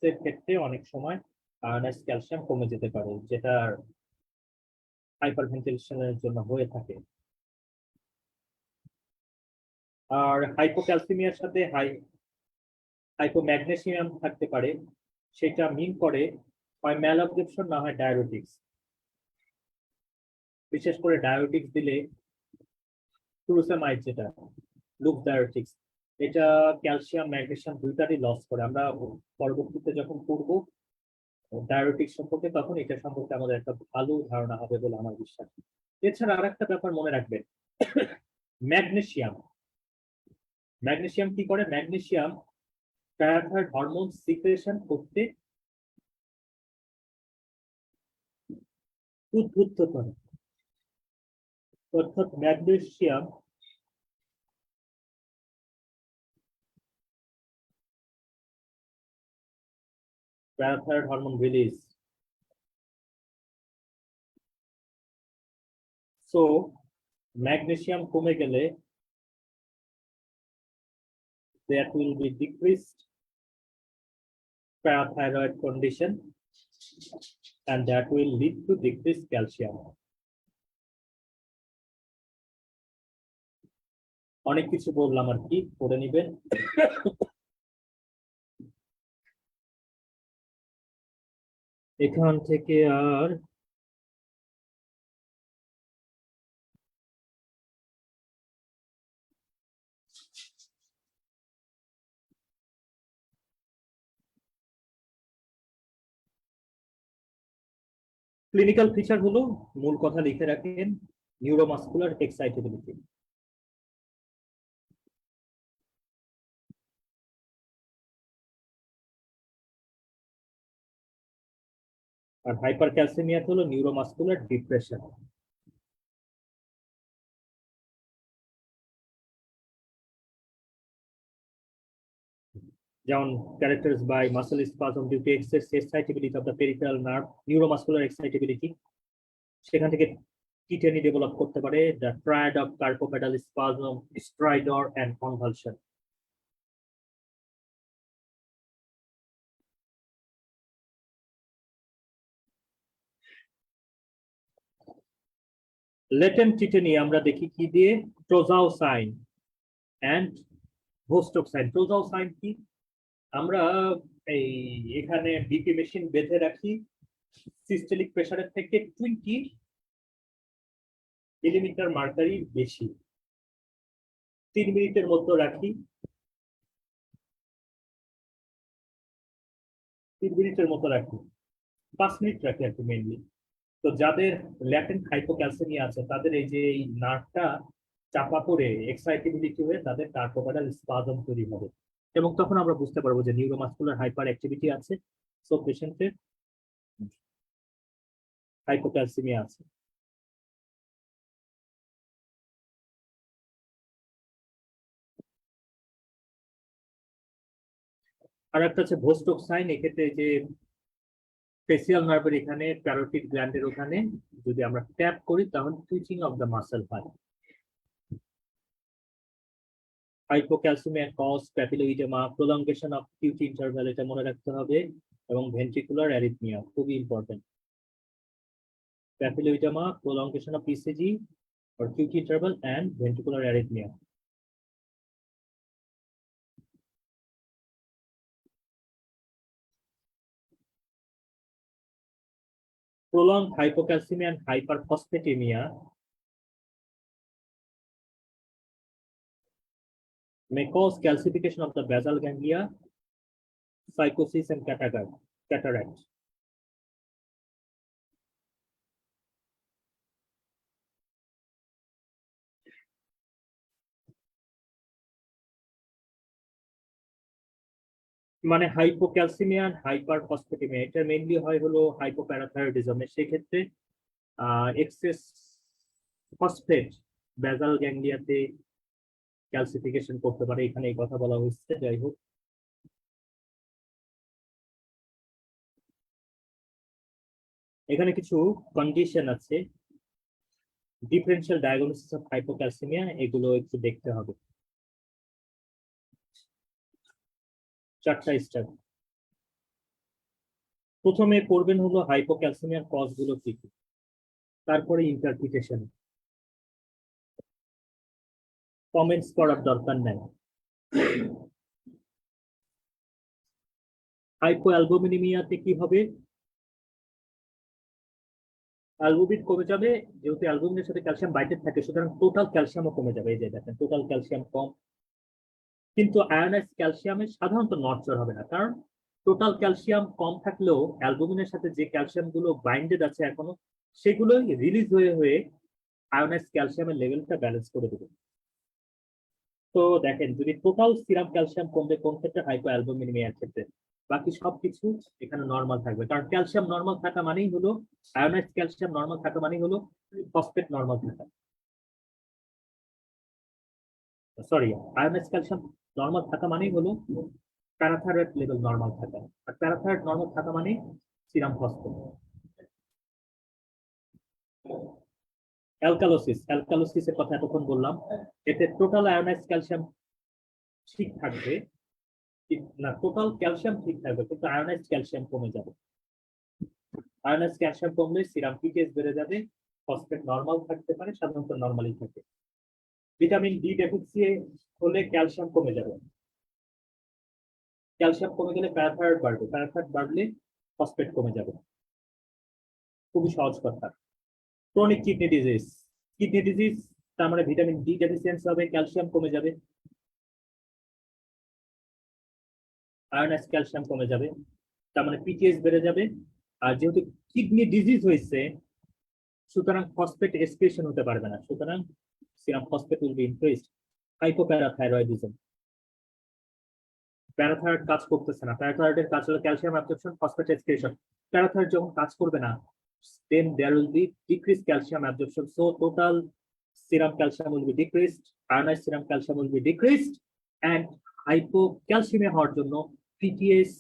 এর ক্ষেত্রে অনেক সময় আয়োনাইজড ক্যালসিয়াম কমে যেতে পারে, যেটা হাইপারভেন্টিলেশনের জন্য হয়ে থাকে। আর হাইপোক্যালসিমিয়ার সাথে হাইপোম্যাগনেসিয়াম থাকতে পারে, সেটা মিন করে হয় ম্যালঅবজর্পশন না হয় ডায়াবেটিক্স। বিশেষ করে ডায়াবেটিক্স দিলে ফুরোসেমাইড, যেটা লুপ ডায়াবেটিক্স, এটা ক্যালসিয়াম ম্যাগনেসিয়াম দুইটারই লস করে। আমরা পরবর্তীতে যখন পড়বো ডায়াবেটিক্স সম্পর্কে, তখন এটা সম্পর্কে আমাদের একটা ভালো ধারণা হবে বলে আমার বিশ্বাস। এছাড়া আর একটা ব্যাপার মনে রাখবেন, ম্যাগনেসিয়াম। ম্যাগনেসিয়াম কি করে? ম্যাগনেসিয়াম প্যারাথাইরয়েড হরমোন সিক্রেশন করতে উদ্বুদ্ধ করে। অর্থাৎ magnesium parathyroid hormone release. So magnesium কমে গেলে that will be decreased parathyroid condition and that will lead to decreased calcium. অনেক কিছু বললাম আর কি, পড়ে নিবেন। এখান থেকে আর ক্লিনিক্যাল ফিচার হলো, মূল কথা লিখে রাখেন, নিউরোমাসকুলার এক্সাইটেবিলিটি। আর হাইপার ক্যালসিমিয়া হলো নিউরোমাসকুলার ডিপ্রেশন। যেমন characterized by muscle spasm due to excess excitability of the peripheral nerve, neuromuscular excitability। সেখান থেকে টিটেনি ডেভেলপ করতে পারে, the triad of carpopedal spasm, stridor and convulsion। Latent tetany আমরা দেখি কি দিয়ে? ট্রোজাওসাইন এন্ড ভোস্টোক্সাইন। ট্রোজাওসাইন কি? আমরা এই এখানে বিপি মেশিন বেঁধে রাখি, সিস্টেলিক প্রেসারের থেকে 20 মিলিমিটার মার্কারি বেশি, 3 মিনিটের মতো রাখি, 3 মিনিটের মতো রাখি, 5 মিনিট রাখি আর কি মেইনলি। তো যাদের ল্যাটেন্ট হাইপোক্যালসিমিয়া আছে, তাদের এই যে এই নার্ভটা চাপা পড়ে এক্সাইটেবিলিটি হয়ে তাদের কার্পোপ্যাডাল স্পাজম তৈরি হবে, এবং তখন আমরা বুঝতে পারবো যে নিউরোমাসকুলার হাইপার অ্যাক্টিভিটি আছে, সো পেশেন্টের হাইপোক্যালসিমিয়া আছে। আর একটা আছে ভোস্টোক্সাইন। এক্ষেত্রে যে ফেসিয়াল নার্ভের এখানে, প্যারোটিড গ্ল্যান্ডের ওখানে যদি আমরা ট্যাপ করি, তাহলে টুইচিং অফ দ্য মাসেল হয়। Hypocalcaemia cause papilloedema, prolongation of QT interval, এটা মনে রাখতে হবে, এবং ভেন্ট্রিকুলার অ্যারিথমিয়া খুবই important. Papilloedema, prolongation of ECG or QT interval and ventricular arrhythmia. Prolonged hypocalcemia and hyperphosphatemia may cause calcification of the basal ganglia, psychosis and cataract. মানে hypocalcaemia আর hyperphosphataemia, এটা mainly হয় হলো হাইপোপ্যারাথাইরয়েডিজমের। সেক্ষেত্রে এক্সেস ফসফেট বেসাল গ্যাংলিয়াতে ক্যালসিফিকেশন করতে পারে, এখানে এই কথা বলা হয়েছে। যাই হোক, এখানে কিছু কন্ডিশন আছে, ডিফারেন্সিয়াল ডায়াগনোসিস অফ হাইপোক্যালসিমিয়া, এগুলো একটু দেখতে হবে। 4টা স্টেপ। প্রথমে করবেন হলো হাইপোক্যালসিমিয়ার কজ গুলো কি কি, তারপরে ইন্টারপ্রিটেশন। কমেন্টস করার দরকার নাই। হাইপোঅ্যালবুমিনিমিয়াতে কি হবে? অ্যালবুমিন কমে যাবে, যেহেতু অ্যালবুমিনের সাথে ক্যালসিয়াম বাইন্ডেড থাকে, সুতরাং টোটাল ক্যালসিয়ামও কমে যাবে। এই যে দেখেন, টোটাল ক্যালসিয়াম কম। কিন্তু আয়োনাইজ ক্যালসিয়ামের সাধারণত নড়চড় হবে না, কারণ টোটাল ক্যালসিয়াম কম থাকলেও অ্যালবুমিনের সাথে যে ক্যালসিয়াম গুলো বাইন্ডেড আছে এখনো, সেগুলোই রিলিজ হয়ে হয়ে আয়োনাইজ ক্যালসিয়ামের লেভেলটা ব্যালেন্স করে দেবে। তো দেখেন, যদি টোটাল সিরাম ক্যালসিয়াম কমবে কোন ক্ষেত্রে? হাইপোঅ্যালবুমিনিমিয়ার ক্ষেত্রে। বাকি সবকিছু এখানে নর্মাল থাকবে, কারণ ক্যালসিয়াম নর্মাল থাকা মানেই হলো, আয়োনাইজ ক্যালসিয়াম নর্মাল থাকা মানেই হলো ফসফেট নর্মাল থাকা। সরি, আয়োনাইজ ক্যালসিয়াম নর্মাল থাকা মানেই হলো প্যারাথাইরয়েড লেভেল নর্মাল থাকা, আর প্যারাথাইরয়েড নর্মাল থাকা মানে সিরাম ফসফেট। অ্যালকালোসিস, অ্যালকালোসিসের কথা এতক্ষণ বললাম। এতে টোটাল আয়োনাইজ ক্যালসিয়াম ঠিক থাকবে, না টোটাল ক্যালসিয়াম ঠিক থাকবে, কিন্তু আয়োনাইজ ক্যালসিয়াম কমে যাবে। আয়োনাইজ ক্যালসিয়াম কমলে সিরাম পিকেএস বেড়ে যাবে, ফসফেট নর্মাল থাকতে পারে, সাধারণত নর্মালি থাকে। ভিটামিন ডি ডেফিসিয়েন্সি হলে ক্যালসিয়াম কমে যাবে। ক্যালসিয়াম কমে গেলে প্যারাথাইরয়েড বাড়বে, প্যারাথাইরয়েড বাড়লে ফসফেট কমে যাবে। খুবই সহজ কথা। Chronic kidney disease, kidney disease তার মানে ভিটামিন ডি ডেফিসিয়েন্সি হবে, ক্যালসিয়াম কমে যাবে, আয়োনাইজ ক্যালসিয়াম কমে যাবে, তার মানে পিটিএস বেড়ে যাবে। আর যেহেতু কিডনি ডিজিজ হয়েছে, সুতরাং ফসফেট এক্সক্রিশন হতে পারবে না, সুতরাং serum phosphate will be increased. Hypoparathyroidism, parathyroid কাজ করতেছে না, প্যারাথাইরয়েডের কাজ হলো calcium absorption, phosphate excretion. Parathyroid যখন কাজ করবে না, then there will be decreased calcium absorption, so total serum calcium will be decreased, ionized serum calcium will be decreased, and hypocalcemia হওয়ার জন্য পিটিএস,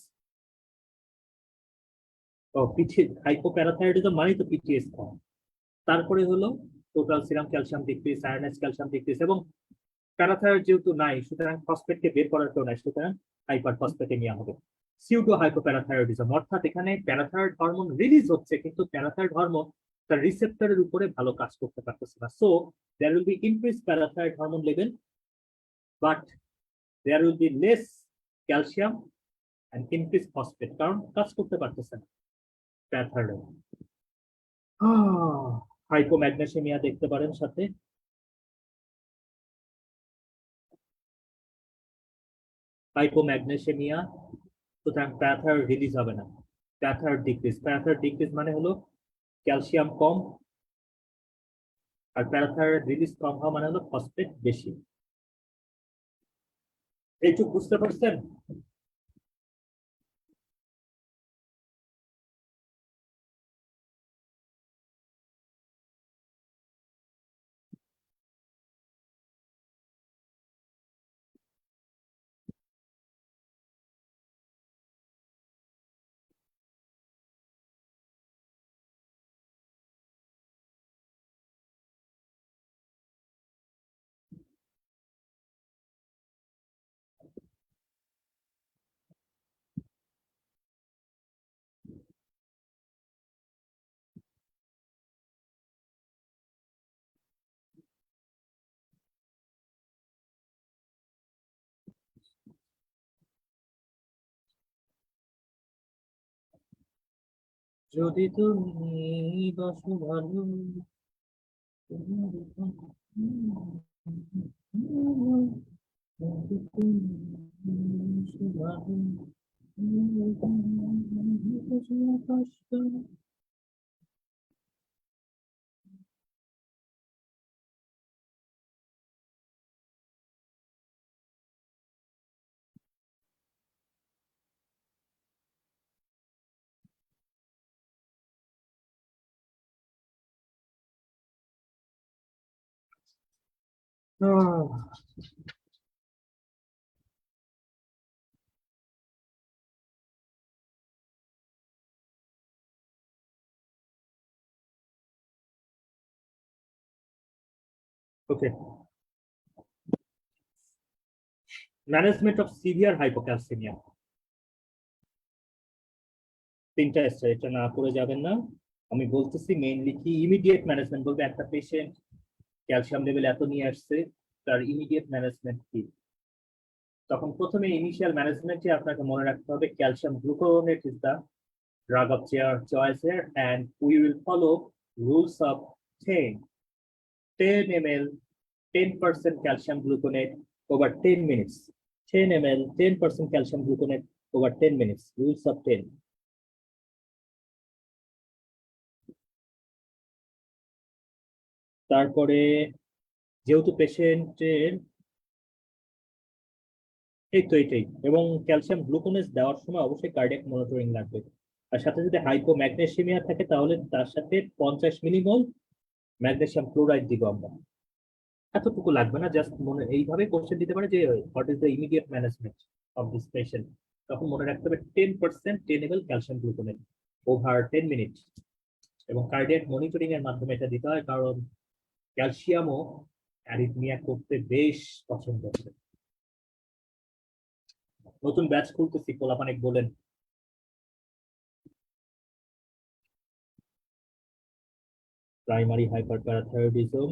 পিটিএস হাইপোপ্যারাথাইরয়েডিজম মানে তো পিটিএস কম। তারপরে হলো total serum calcium decrease, ionise calcium decrease, এবং parathyroid যেহেতু নাই, সুতরাং ফসফেটকে বের করার কেউ নাই, সুতরাং হাইপার ফসফেটেমিয়া হবে। সিউডো হাইপোপ্যারাথাইরয়েডিজম, অর্থাৎ এখানে প্যারাথাইরয়েড হরমোন রিলিজ হচ্ছে, কিন্তু প্যারাথাইরয়েড হরমোন তার রিসেপ্টরের উপরে ভালো কাজ করতে পারতেছে না। So there will be increase parathyroid hormone level, but there will be less calcium and increase phosphate, কারণ কাজ করতে পারতেছে না প্যারাথাইরয়েড। হাইপোম্যাগনেসিমিয়া দেখতে পারেন সাথে। হাইপোম্যাগনেসিমিয়া, সুতরাং প্যারাথাইরয়েড রিলিজ হবে না, প্যারাথাইরয়েড ডিক্রিজ। প্যারাথাইরয়েড ডিক্রিজ মানে হলো ক্যালসিয়াম কম, আর প্যারাথাইরয়েড রিলিজ কম হওয়া মানে হলো ফসফেট বেশি। এইটুকু বুঝতে পারছেন? যদি তুমি বাসো ভালো, যদি তুমি বাসো ভালো, ওকে, ম্যানেজমেন্ট অফ সিভিয়ার হাইপোক্যালসিমিয়া, তিনটা স্টার, এটা না করে যাবেন না। আমি বলতেছি মেইনলি কি ইমিডিয়েট ম্যানেজমেন্ট বলতে একটা পেশেন্ট ক্যালসিয়াম লেভেল এত নিয়ে আসছে, তার ইমিডিয়েট ম্যানেজমেন্ট কি, তখন প্রথমে ইনিশিয়াল ম্যানেজমেন্টে আপনাকে মনে রাখতে হবে calcium gluconate is the drug of your choice here, and we will follow rules of 10 10 ml 10% calcium gluconate over 10 minutes, 10 ml 10% calcium gluconate over 10 minutes, rules of 10। তারপরে যেহেতু পেশেন্টের এইটাই, এবং ক্যালসিয়াম গ্লুকোনেজ দেওয়ার সময় অবশ্যই কার্ডিয়াক মনিটরিং লাগবে। আর সাথে যদি হাইপোম্যাগনেসিমিয়া থাকে তাহলে তার সাথে 50 মিলিমোল ম্যাগনেসিয়াম ক্লোরাইড দিব আমরা। এতটুকু লাগবে না, জাস্ট মনে এইভাবে কোশ্চেন দিতে পারে যে what is the immediate management of this patient, তখন মনে রাখতে হবে 10% 10 ml calcium gluconate over 10 minute, এবং কার্ডিয়াক মনিটরিং এর মাধ্যমে এটা দিতে হয়, কারণ ক্যালসিয়ামও অ্যারিথমিয়া করতে বেশ পছন্দ করে। নতুন ব্যাচ খুলতেছি, পোলাপানিক বলেন। প্রাইমারি হাইপারপ্যারাথাইরয়েডিজম,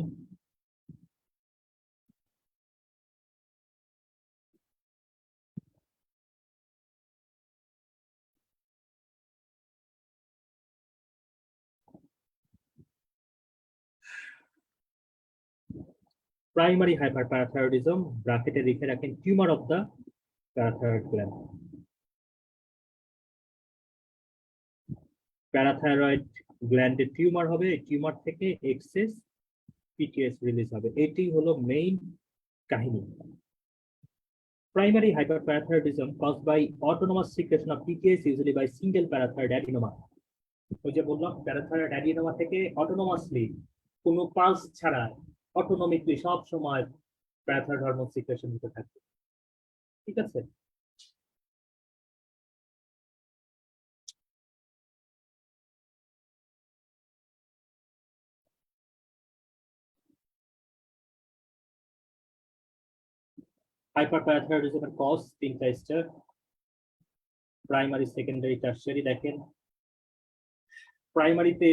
প্রাইমারি হাইপারপ্যারাথাইরয়েডিজম ব্র্যাকেটে লিখে রাখেন tumour of the parathyroid gland. Parathyroid গ্ল্যান্ডে টিউমার হবে, এই টিউমার থেকে এক্সেস পিটিএস রিলিজ হবে, এটি হলো মেইন কাহিনী। Primary hyperparathyroidism caused by autonomous secretion of PTS usually by single parathyroid adenoma। ওই যে বললাম প্যারাথাইরয়েড অ্যাডিনোমা থেকে অটোনোমাসলি, কোনো পালস ছাড়া অটোনমিকলি সব সময় প্যারাথাইরয়েড হরমোন সিক্রেশন হতে থাকবে। ঠিক আছে, হাইপারপ্যারাথাইরয়েডিজমের কজ তিনটা স্টার, প্রাইমারি সেকেন্ডারি টারশিয়ারি। দেখেন প্রাইমারিতে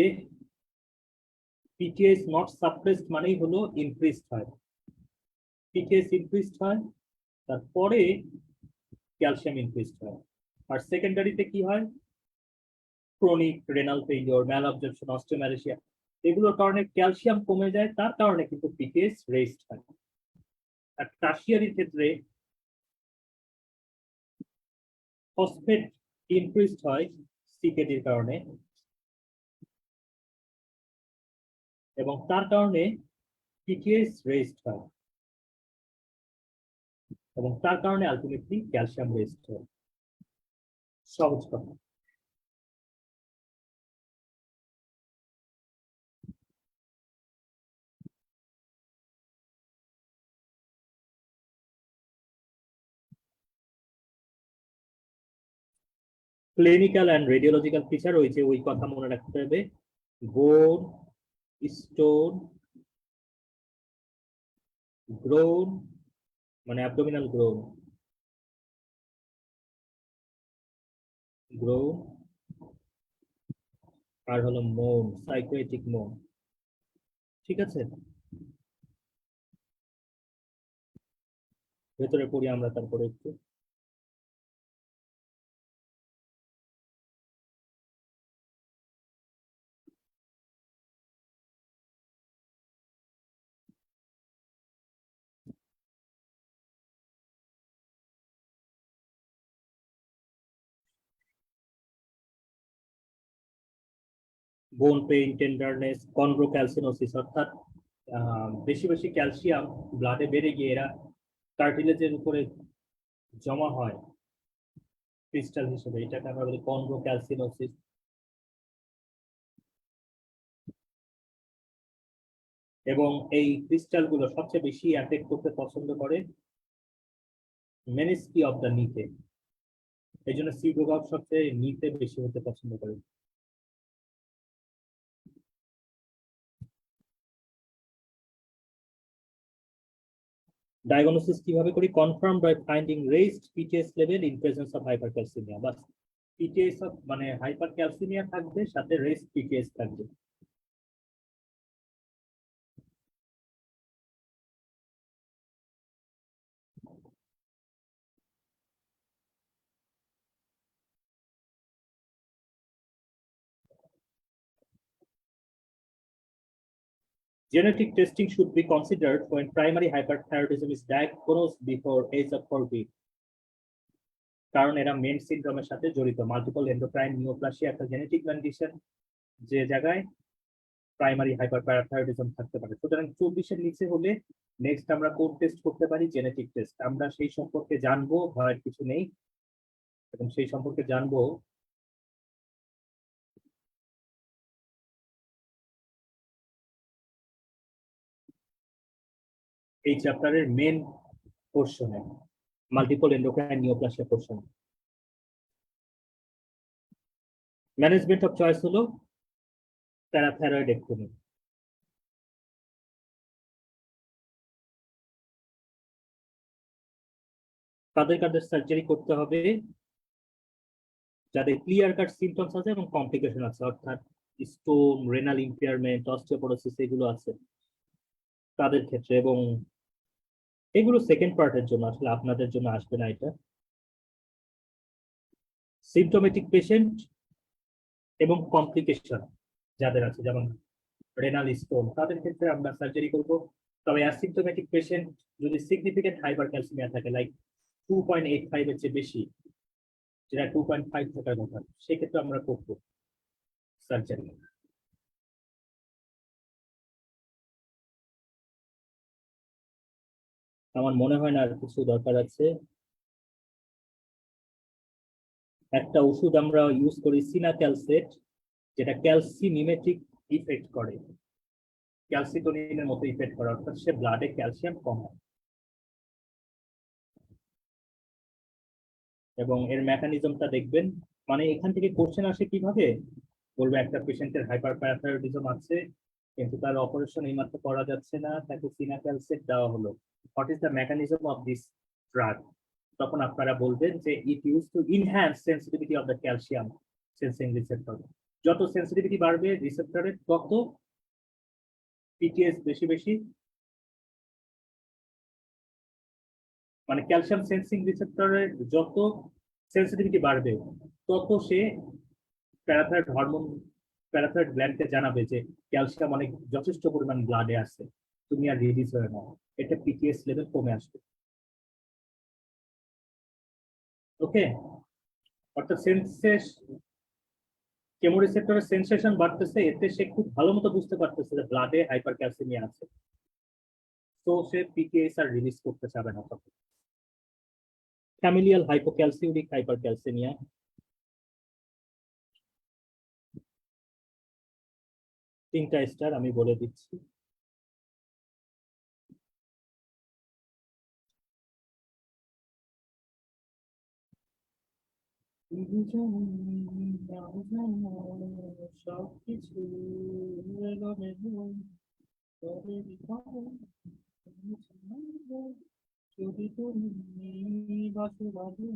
পিটিএস নট সাপ্রেসড মানেই হলো ইনক্রিজড হয়, পিটিএস ইনক্রিজড হয়, তারপরে ক্যালসিয়াম ইনক্রিজড হয়। আর সেকেন্ডারিতে কি হয়, ক্রনিক রেনাল ফেইলিওর, ম্যাল অবজর্পশন, অস্টিওম্যালেশিয়া, এগুলোর কারণে ক্যালসিয়াম কমে যায়, তার কারণে কিন্তু পিটিএস রেজড হয়। আর টারশিয়ারির ক্ষেত্রে ফসফেট ইনক্রিজড হয় সিকেডির কারণে, এবং তার কারণে পিটিএস রেজড হয়, এবং তার কারণে আলটিমেটলি ক্যালসিয়াম রেজড হয়। সহজ কথা। ক্লিনিক্যাল অ্যান্ড রেডিওলজিক্যাল ফিচার, ওই যে ওই কথা মনে রাখতে হবে, বোন, স্টোন, গ্রোন মানে অ্যাবডোমিনাল গ্রোন, গ্রোন, আর হলো মোন, সাইকোয়েটিক মোন। ঠিক আছে, ভেতরে পড়ি আমরা তারপরে একটু। বোন পেইন, টেন্ডারনেস, কন্ড্রোক্যালসিনোসিস, অর্থাৎ বেশি বেশি ক্যালসিয়াম ব্লাডে বেড়ে গিয়ে এরা কার্টিলেজের উপরে জমা হয় ক্রিস্টাল হিসেবে, এটাকে আমরা বলি কন্ড্রোক্যালসিনোসিস। এবং এই ক্রিস্টাল গুলো সবচেয়ে বেশি অ্যাফেক্ট করতে পছন্দ করে মেনিস্কি অফ দ্য নিতে, এই জন্য সিউডোভাগ সবচেয়ে নিতে বেশি হতে পছন্দ করে। ডায়াগনোসিস কিভাবে করি? Confirm by finding raised PTS level in presence of hypercalcaemia. বাস, পিটিএস অফ মানে হাইপারক্যালসিমিয়া থাকবে, সাথে রেজড পিটিএস থাকবে। Genetic testing should be considered when primary hyperthyroidism is diagnosed before age of 40, কারণ এরা মেন সিনড্রোমের সাথে জড়িত। মাল্টিপল এন্ডোক্রাইন নিওপ্লাসিয়া একটা জেনেটিক কন্ডিশন, যে জায়গায় প্রাইমারি হাইপারপ্যারাথাইরয়েডিজম থাকতে পারে। সুতরাং 24-এর নিচে হলে নেক্সট আমরা কোন টেস্ট করতে পারি? Genetic test. আমরা সেই সম্পর্কে জানবো, ভয়ের কিছু নেই, এবং সেই সম্পর্কে জানবো এই চ্যাপ্টারের মেন পোর্শনে, মাল্টিপল এন্ডোক্রাইন নিওপ্লাসিয়া পোর্শনে। ম্যানেজমেন্ট অফ চয়েস হলো প্যারাথাইরয়েডেক্টমি। কাদের কাদের সার্জারি করতে হবে? যাদের ক্লিয়ার কাট সিমটমস আছে এবং কমপ্লিকেশন আছে, অর্থাৎ স্টোন, রেনাল ইম্পেয়ারমেন্ট, অস্টিওপোরোসিস এগুলো আছে তাদের ক্ষেত্রে। এবং এগুলো সেকেন্ড পার্টের জন্য, আসলে আপনাদের জন্য আসবে না এটা। সিমটোমেটিক পেশেন্ট এবং কমপ্লিকেশন যাদের আছে, যেমন রেনাল স্টোন, তাদের ক্ষেত্রে আমরা সার্জারি করব। তবে অ্যাসিম্পটোমেটিক পেশেন্ট যদি সিগনিফিকেন্ট হাইপারক্যালসিমিয়া থাকে, লাইক 2.85 এর চেয়ে বেশি, যেটা 2.5 থাকার কথা, সেক্ষেত্রে আমরা করবো সার্জারি। আমার মনে হয় না আর কিছু দরকার আছে। একটা ওষুধ আমরা ইউজ করি সিনাক্যালসেট, যেটা ক্যালসিমিমেটিক ইফেক্ট করে, ক্যালসিটোনিনের মতো ইফেক্ট করে, অর্থাৎ সে ব্লাডে ক্যালসিয়াম কমায়। এবং এর মেকানিজমটা দেখবেন, মানে এখান থেকে কোশ্চেন আসে কিভাবে, বলবে একটা পেশেন্টের হাইপারপ্যারাথাইরয়েডিজম আছে, কিন্তু তার অপারেশন এইমাত্র করা যাচ্ছে না, তাকে সিনাক্যালসেট দেওয়া হলো, what is the mechanism of this drug? তখন আপনারা বলবেন যে it use to enhance sensitivity of the calcium sensing receptor. যত সেন্সিটিভিটি বাড়বে রিসেপ্টরের, তত পিটিএস বেশি বেশি, মানে ক্যালসিয়াম সেন্সিং রিসেপ্টরের যত সেন্সিটিভিটি বাড়বে, তত সে প্যারাথাইরয়েড হরমোন, প্যারাথাইরয়েড গ্ল্যান্ডকে জানাবে যে ক্যালসিয়াম অনেক যথেষ্ট পরিমাণ ব্লাডে আছে, তুমি আর রিলিজ হয়ে নাও, এটা পিটিএস লেভেল কমে আসবে। ওকে, অর্থাৎ সেন্সেস কেমোরিসেপ্টরের সেন্সেশন বাড়তেছে, এতে সে খুব ভালো মতো বুঝতে পারতেছে যে ব্লাডে হাইপার ক্যালসিমিয়া আছে, তো সে পিটিএস আর রিলিজ করতে চাবে না তখন। ফ্যামিলিয়াল হাইপোক্যালসিউরিক হাইপারক্যালসিমিয়া, তিনটা স্টার আমি বলে দিচ্ছি। সবকিছু যদি তুমি বাসো বাজো।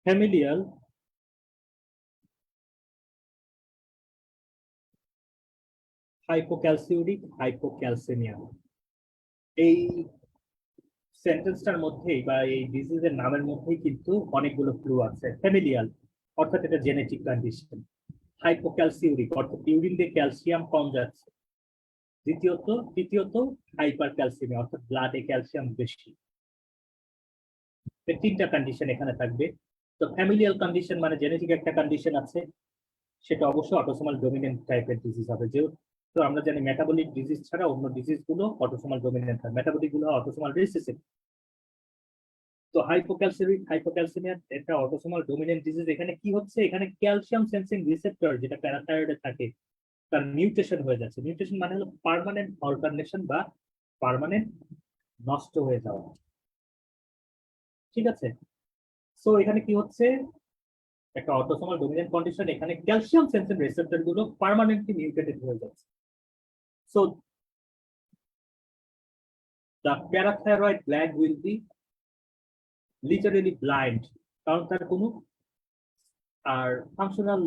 ফ্যামিলিয়াল হাইপোক্যালসিউরিক হাইপোক্যালসেমিয়া, এই সেন্টেন্সটার মধ্যেই বা এই ডিজিজের নামের মধ্যেই কিন্তু অনেকগুলো ক্লু আছে। ফ্যামিলিয়াল অর্থাৎ এটা জেনেটিক কন্ডিশন, হাইপোক্যালসিউরিক অর্থাৎ ইউরিন দিয়ে ক্যালসিয়াম কম যাচ্ছে, তৃতীয়ত হাইপার ক্যালসিয়ামিয়া অর্থাৎ ব্লাডে ক্যালসিয়াম বেশি। তিনটা কন্ডিশন এখানে থাকবে। তো ফ্যামিলিয়াল কন্ডিশন মানে জেনেটিক একটা কন্ডিশন আছে, সেটা অবশ্যই অটোসোমাল ডমিনেন্ট টাইপের ডিজিজ হবে। যেহেতু আমরা জানি মেটাবলিক ডিজিজ ছাড়া অন্য ডিজিজ গুলো অটোসোমাল ডমিনেন্ট হয়, মেটাবলিক গুলো অটোসোমাল রিসেসিভ। তো হাইপোক্যালসেমিয়া একটা অটোসোমাল ডমিনেন্ট ডিজিজ। এখানে কি হচ্ছে, এখানে ক্যালসিয়াম সেন্সিং রিসেপ্টর যেটা প্যারাথাইরয়েডে থাকে তার মিউটেশন হয়ে যাচ্ছে। মিউটেশন মানে হলো পার্মানেন্ট অল্টারনেশন বা পার্মানেন্ট নষ্ট হয়ে যাওয়া। ঠিক আছে, সো এখানে কি হচ্ছে, একটা অটোসোমাল ডমিনেন্ট কন্ডিশন, এখানে ক্যালসিয়াম সেন্সিং রিসেপ্টর গুলো পার্মানেন্টলি মিউটেটেড হয়ে যাচ্ছে। So the parathyroid gland will be literally blind, কারণ তার কোনো আর ফাংশনাল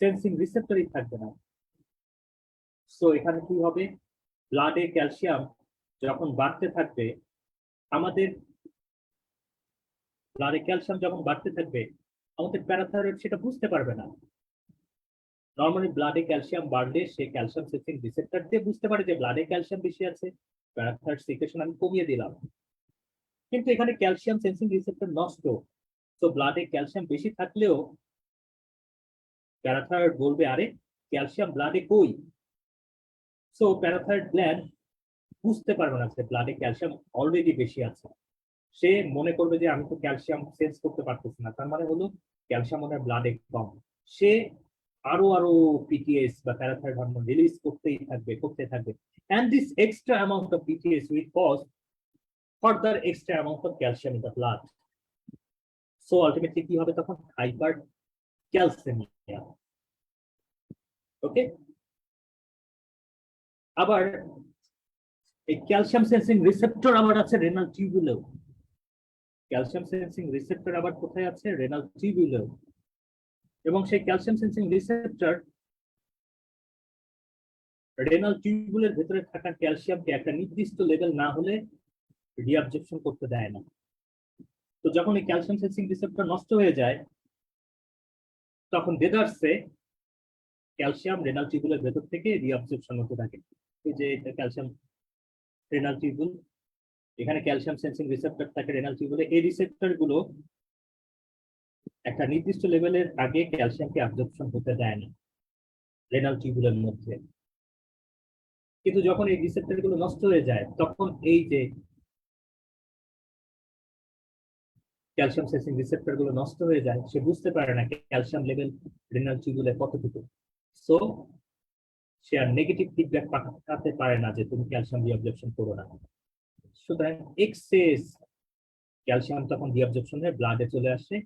সেন্সিং রিসেপ্টরই থাকবে না। সো এখানে কি হবে, ব্লাডে ক্যালসিয়াম যখন বাড়তে থাকবে, আমাদের ব্লাডে ক্যালসিয়াম যখন বাড়তে থাকবে, আমাদের প্যারাথাইরয়েড সেটা বুঝতে পারবে না। নর্মালি ব্লাডে ক্যালসিয়াম বাড়লে সে ক্যালসিয়াম সেন্সিং রিসেপ্টর দিয়ে বুঝতে পারে যে ব্লাডে ক্যালসিয়াম বেশি আছে, প্যারাথাইরয়েড সিক্রেশন আমি কমিয়ে দিলাম। কিন্তু এখানে ক্যালসিয়াম সেন্সিং রিসেপ্টর নষ্ট, তো ব্লাডে ক্যালসিয়াম বেশি থাকলেও প্যারাথাইরয়েড বলবে আরে ক্যালসিয়াম ব্লাডে কই। সো প্যারাথাইরয়েড গ্ল্যান্ড বুঝতে পারবে না যে ব্লাডে ক্যালসিয়াম অলরেডি বেশি আছে। সে মনে করবে যে আমি তো ক্যালসিয়াম সেন্স করতে পারতেছি না, তার মানে হলো ক্যালসিয়াম ওনার ব্লাডে কম। সে আরো আরো পিটিএস বা প্যারাথাইরয়েড হরমোন রিলিজ করতে থাকবে and this extra amount of PTS will cause further extra amount of calcium in the blood. So ultimately কি হবে তখন, হাইপার ক্যালসেমিয়া। ওকে, আবার এই ক্যালসিয়াম সেন্সিং রিসেপ্টর আবার আছে রেনাল টিউবুলেও। ক্যালসিয়াম সেন্সিং রিসেপ্টর আবার কোথায় আছে, রেনাল টিউবুলেও। এবং সেই ক্যালসিয়াম সেন্সিং রিসেপ্টর রেনাল টিউবুলের ভেতরে থাকা ক্যালসিয়ামকে একটা নির্দিষ্ট লেভেল না হলে রিঅ্যাবজর্পশন করতে দেয় না। তো যখন এই ক্যালসিয়াম সেন্সিং রিসেপ্টর নষ্ট হয়ে যায়, তখন দেদারসে ক্যালসিয়াম রেনাল টিউবুলের ভেতর থেকে রিঅ্যাবজর্পশন হতে থাকে। এই যে এটা ক্যালসিয়াম রেনাল টিউবুল, এখানে ক্যালসিয়াম সেন্সিং রিসেপ্টর থাকে রেনাল টিউবুলে। এই রিসেপ্টর গুলো একটা নির্দিষ্ট লেভেলের আগে ক্যালসিয়ামকে অ্যাবজর্পশন হতে দেয় না রেনাল টিউবুলের মধ্যে। কিন্তু যখন এই রিসেপ্টর গুলো নষ্ট হয়ে যায়, তখন এই যে ক্যালসিয়াম সেন্সিং রিসেপ্টর গুলো নষ্ট হয়ে যায়, সে বুঝতে পারে না ক্যালসিয়াম লেভেল রেনাল টিউবুলে কতটুকু। সো সে আর নেগেটিভ ফিডব্যাক পাঠাতে পারে না যে তুমি ক্যালসিয়াম রিঅ্যাবজর্পশন করো না। সুতরাং এক্সেস ক্যালসিয়াম তখন রিঅ্যাবজর্পশনে ব্লাডে চলে আসে,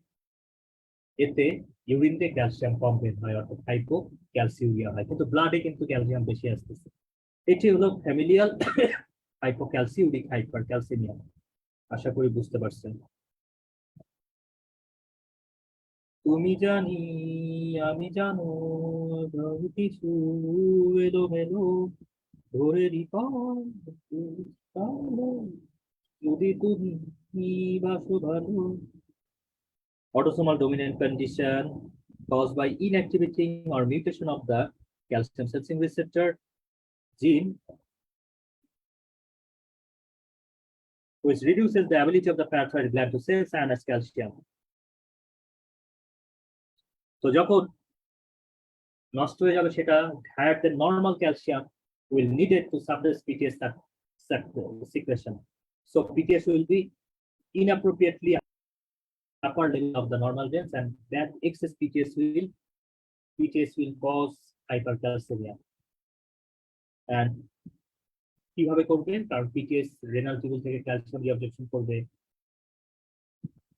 এতে ইউরিন দিয়ে ক্যালসিয়াম কম বের হয়, অর্থাৎ হাইপো ক্যালসিউরিয়া হয়, কিন্তু ব্লাডে কিন্তু ক্যালসিয়াম বেশি আসতেছে। এটি হলো ফ্যামিলিয়াল হাইপোক্যালসিউরিক হাইপার ক্যালসিমিয়া। আশা করি বুঝতে পারছেন। তুমি জানি আমি জানো সব কিছু এলোমেলো ধরে যদি তুমি বাসো ভালো। Autosomal dominant condition caused by inactivating or mutation of the calcium sensing receptor gene, which reduces the ability of the parathyroid gland to sense cyanide calcium. তো যখন নষ্ট হয়ে যাবে সেটা, higher than normal calcium will needed to suppress PTS secretion. So PTS will be inappropriately upper level of the normal range, and that excess PTS will cause hypercalcemia. And কিভাবে করবে, কারণ PTS renal tubule থেকে calcium রিঅবজর্পশন করবে,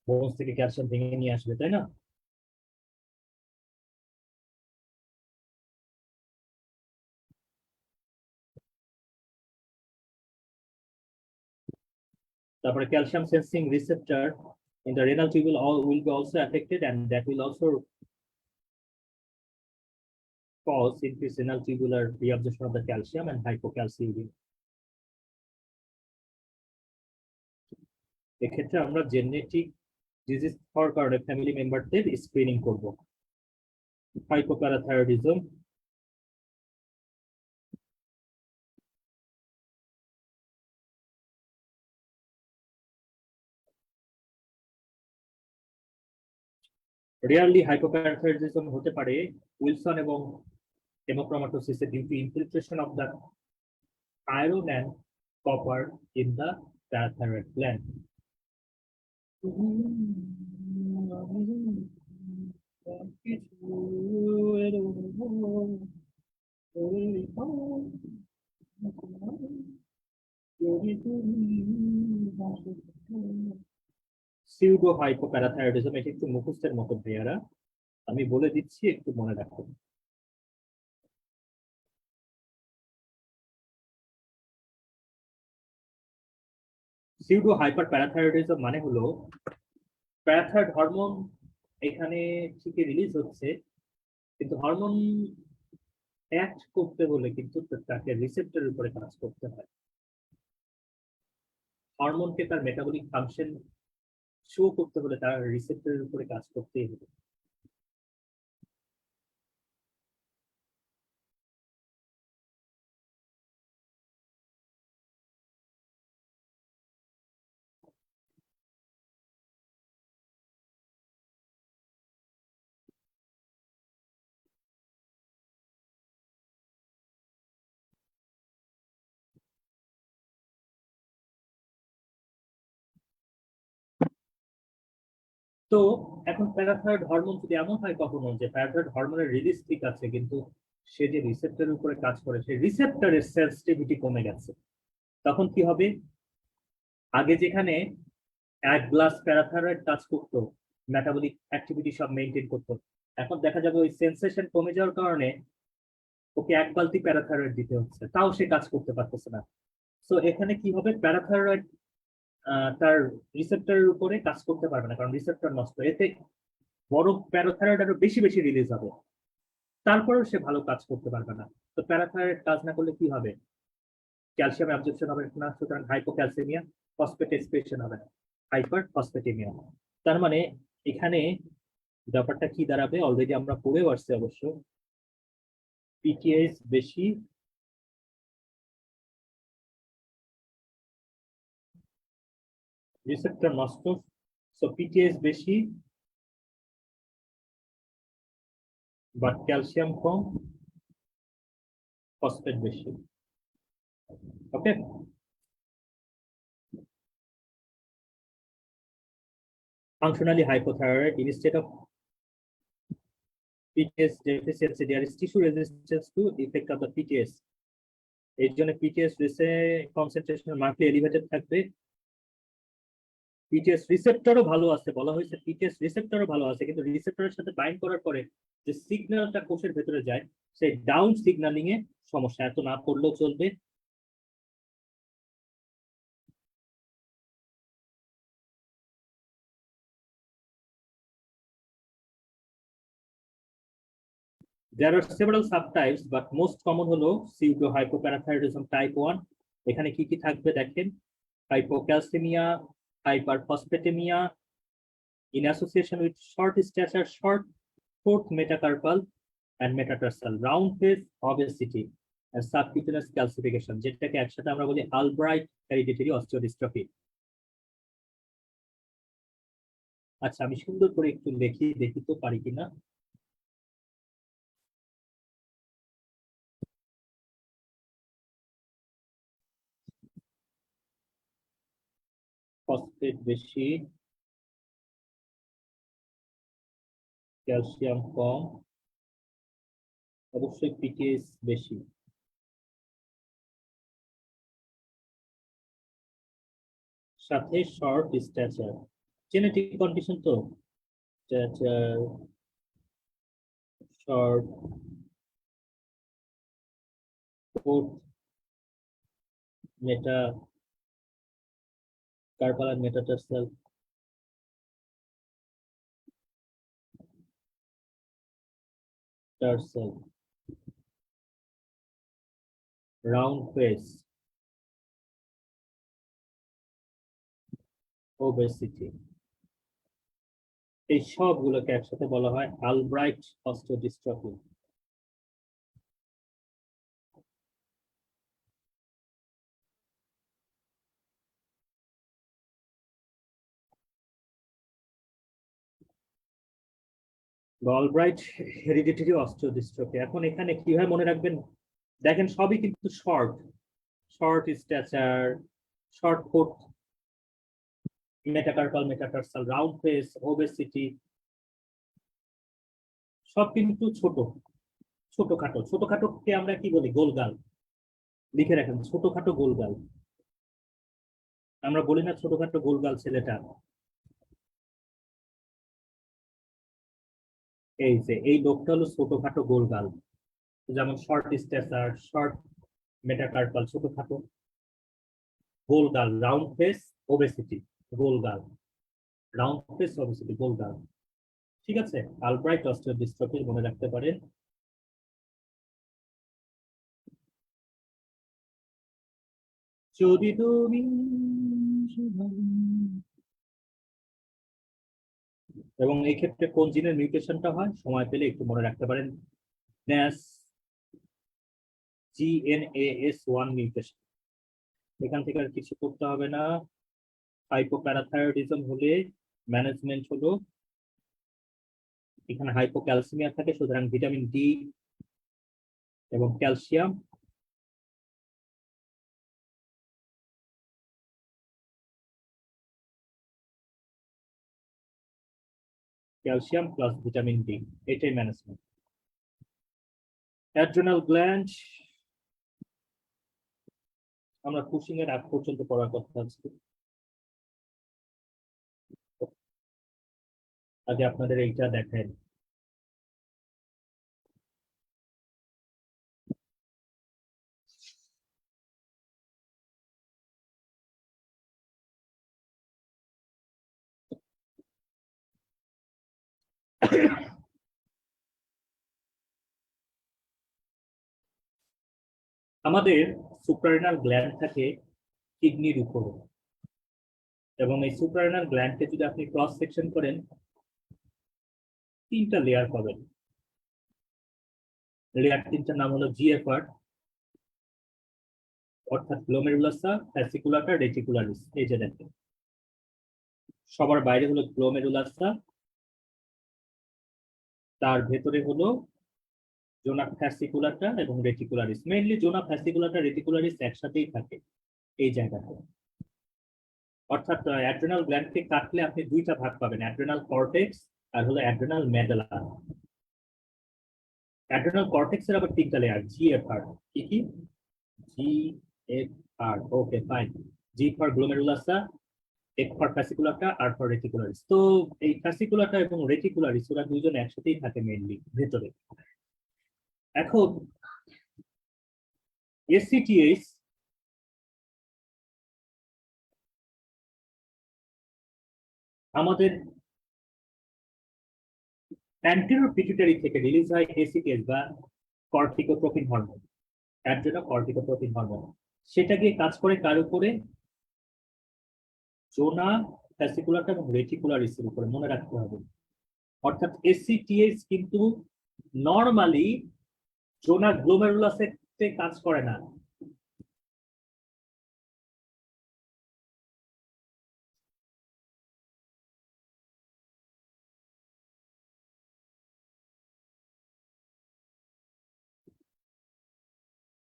bones থেকে calcium ভেঙে নিয়ে আসবে, তাই না? তারপরে calcium sensing receptor in the renal tubule will be also affected, and that will also cause increased renal tubular reabsorption of the calcium and hypocalciuria. এক্ষেত্রে আমরা জেনেটিক ডিজিজ হওয়ার কারণে ফ্যামিলি মেম্বারদের স্ক্রিনিং করব। হাইপোপ্যারাথাইরয়েডিজম, রেয়ারলি হাইপোপ্যারাথাইরয়েডিজম হতে পারে Wilson এবং হেমোক্রোমাটোসিসে due to infiltration of the iron and copper in the parathyroid gland. Pseudo hypoparathyroidism এটি একটু মুখস্থের মতো ভাইয়ারা, আমি বলে দিচ্ছি একটু মনে রাখুন। সিউডো হাইপার প্যারাথাইরয়েডিজম মানে হলো প্যারাথাইরয়েড হরমোন এখানে ঠিকই রিলিজ হচ্ছে, কিন্তু হরমোন অ্যাক্ট করতে হলে কিন্তু তাকে রিসেপ্টরের উপরে কাজ করতে হয়। হরমোনকে তার মেটাবলিক ফাংশন শো করতে হলে তার রিসেপ্টরের উপরে কাজ করতেই হবে। তো এখন প্যারাথাইরয়েড হরমোন যদি এমন হয় কখনো যে প্যারাথাইরয়েড হরমোনের রিলিজ ঠিক আছে, কিন্তু সে যে রিসেপ্টরের উপরে কাজ করে সেই রিসেপ্টরের সেন্সিটিভিটি কমে গেছে, তখন কি হবে? আগে যেখানে 1 গ্লাস প্যারাথাইরয়েড কাজ করতো, মেটাবলিক অ্যাক্টিভিটি সব মেনটেন করতো, এখন দেখা যাবে ওই সেন্সেশন কমে যাওয়ার কারণে ওকে 1 বালতি প্যারাথাইরয়েড দিতে হচ্ছে, তাও সে কাজ করতে পারতেছে না। তো এখানে কি হবে, প্যারাথাইরয়েড তার রিসেপ্টরের উপরে কাজ করতে পারবে না, কারণ রিসেপ্টর নষ্ট, এতে বড় প্যারাথাইরয়েড আরো বেশি বেশি রিলিজ হবে, তারপরেও সে ভালো কাজ করতে পারবে না। তো প্যারাথাইরয়েড কাজ না করলে কি হবে? ক্যালসিয়াম অ্যাবজর্পশন হবে না, সুতরাং হাইপোক্যালসেমিয়া, ফসফেট এক্সপ্রেশন হবে না, হাইপার ফসফেটেমিয়া। তার মানে এখানে ব্যাপারটা কি দাঁড়াবে, অলরেডি আমরা পড়েও আসছি অবশ্য, পিটিএস বেশি, রিসেপ্টর নষ্ট, সো পিটিএস বেশি বাট ক্যালসিয়াম কম, ফসফেট বেশি। ওকে, functionally hypothyroid instead of PTS deficiency there is tissue resistance to effect of the PTS, এর জন্য PTS কনসেন্ট্রেশন মার্কলি এলিভেটেড থাকবে। পিটিএস রিসেপ্টরও ভালো আছে, বলা হয়েছে পিটিএস রিসেপ্টরও ভালো আছে, কিন্তু রিসেপ্টরের সাথে বাইন্ড করার পরে যে সিগন্যালটা কোষের ভেতরে যায় সেই ডাউন সিগন্যালিং এ সমস্যা, এত না পড়লেও চলবে। There are several subtypes but most common হলো pseudo hypoparathyroidism type 1। এখানে কি কি থাকবে দেখেন, hypocalcemia, hyperphosphatemia in association with short stature, short fourth metacarpal and metatarsal, round face, obesity and subcutaneous calcification, যেটাকে একসাথে আমরা বলি আলব্রাইট হেরিডিটারি অস্টিওডিস্ট্রফি। আচ্ছা, আমি সুন্দর করে একটু লিখি, দেখি তো পারি কিনা। ফসফেট বেশি, ক্যালসিয়াম কম, অবশ্যই পিটিএস বেশি, সাথে শর্ট স্ট্যাচার, জেনেটিক কন্ডিশন তো, স্ট্যাচার শর্ট, ফোর্থ মেটা কার্পাল আর মেটাটার্সাল, টার্সাল, রাউন্ড ফেস, ওবেসিটি, এই সবগুলোকে একসাথে বলা হয় আলব্রাইট অস্টিওডিস্ট্রফি। গলব্রাইট হেরিডিটারি অস্টিওডিস্ট্রফি। এখন এখানে কিভাবে মনে রাখবেন, দেখেন সবই কিন্তু short, short stature, short foot, metacarpal, metatarsal, round face, obesity, সব কিন্তু ছোট, ছোটখাটো। ছোটখাটোকে আমরা কি বলি? গোলগাল। লিখে রাখেন, ছোটখাটো গোলগাল। আমরা বলি না ছোটখাটো গোলগাল ছেলেটা। এই যে এই লোকটা হলো ছোটখাটো গোলগাল। যেমন শর্ট স্ট্যাচার, শর্ট মেটাকার্পাল, ছোটখাটো গোলগাল, রাউন্ড ফেস, ওবেসিটি, গোলগাল, রাউন্ড ফেস, ওবেসিটি, গোলগাল। ঠিক আছে, আলব্রাইট অস্টিওডিস্ট্রফি মনে রাখতে পারেন। যদি তুমি এবং এই ক্ষেত্রে কোন জিনের মিউটেশনটা হয় সময় পেলে একটু মনে রাখতে পারেন। ন্যাস, GNAS1 মিউটেশন। এখান থেকে আর কিছু করতে হবে না। হাইপোপ্যারাথাইরয়েডিজম হলে ম্যানেজমেন্ট হলো, এখানে হাইপোক্যালসিমিয়া থাকে, সুতরাং ভিটামিন ডি এবং calcium, calcium plus vitamin D, এটাই ম্যানেজমেন্ট। অ্যাড্রেনাল গ্ল্যান্ড আমরা কুশিং এর আগ পর্যন্ত পড়ার কথা আছে। আগে আপনাদের এইটা দেখেন। আমাদের সুপ্রারেনাল গ্ল্যান্ড থাকে কিডনির উপরে, এবং এই সুপ্রারেনাল গ্ল্যান্ডকে যদি আপনি ক্রস সেকশন করেন, তিনটা লেয়ার পাবেন। লেয়ার তিনটার নাম হলো GFR, অর্থাৎ গ্লোমেরুলাসা, ফ্যাসিকুলাটা, রেটিকুলারিস। এই যে দেখেন, সবার বাইরে হলো গ্লোমেরুলাসা, তার ভেতরে হলো জোনা ফ্যাসিকুলাটা এবং রেটিকুলারিস। মেইনলি জোনা ফ্যাসিকুলাটা, রেটিকুলারিস একসাথেই থাকে এই জায়গাটা। অর্থাৎ অ্যাড্রেনাল গ্ল্যান্ডকে কাটলে আপনি দুইটা ভাগ পাবেন, অ্যাড্রেনাল কর্টেক্স আর হলো অ্যাড্রেনাল মেডালা। অ্যাড্রেনাল কর্টেক্স এর আবার তিনটা লেয়ার, GFR। কি কি? GFR, okay fine. G for glomerulosa, F for fasciculata, R for reticularis. তো এই ফ্যাসিকুলাটা এবং রেটিকুলারিস ওরা দুইজন একসাথেই থাকে মেইনলি ভেতরে। এখন ACTH আমাদের অ্যান্টেরিয়র পিটুইটারি থেকে রিলিজ হয় ACTH বা কর্টিকোট্রপিন হরমোন, অ্যাড্রেনোকর্টিকোট্রপিন হরমোন। সেটা গিয়ে কাজ করে কার উপরে? জোনা ফ্যাসিকুলাটা এবং রেটিকুলারিসের উপরে, মনে রাখতে হবে। অর্থাৎ ACTH কিন্তু নরমালি জোনা গ্লোমেরুলাসে কাজ করে না।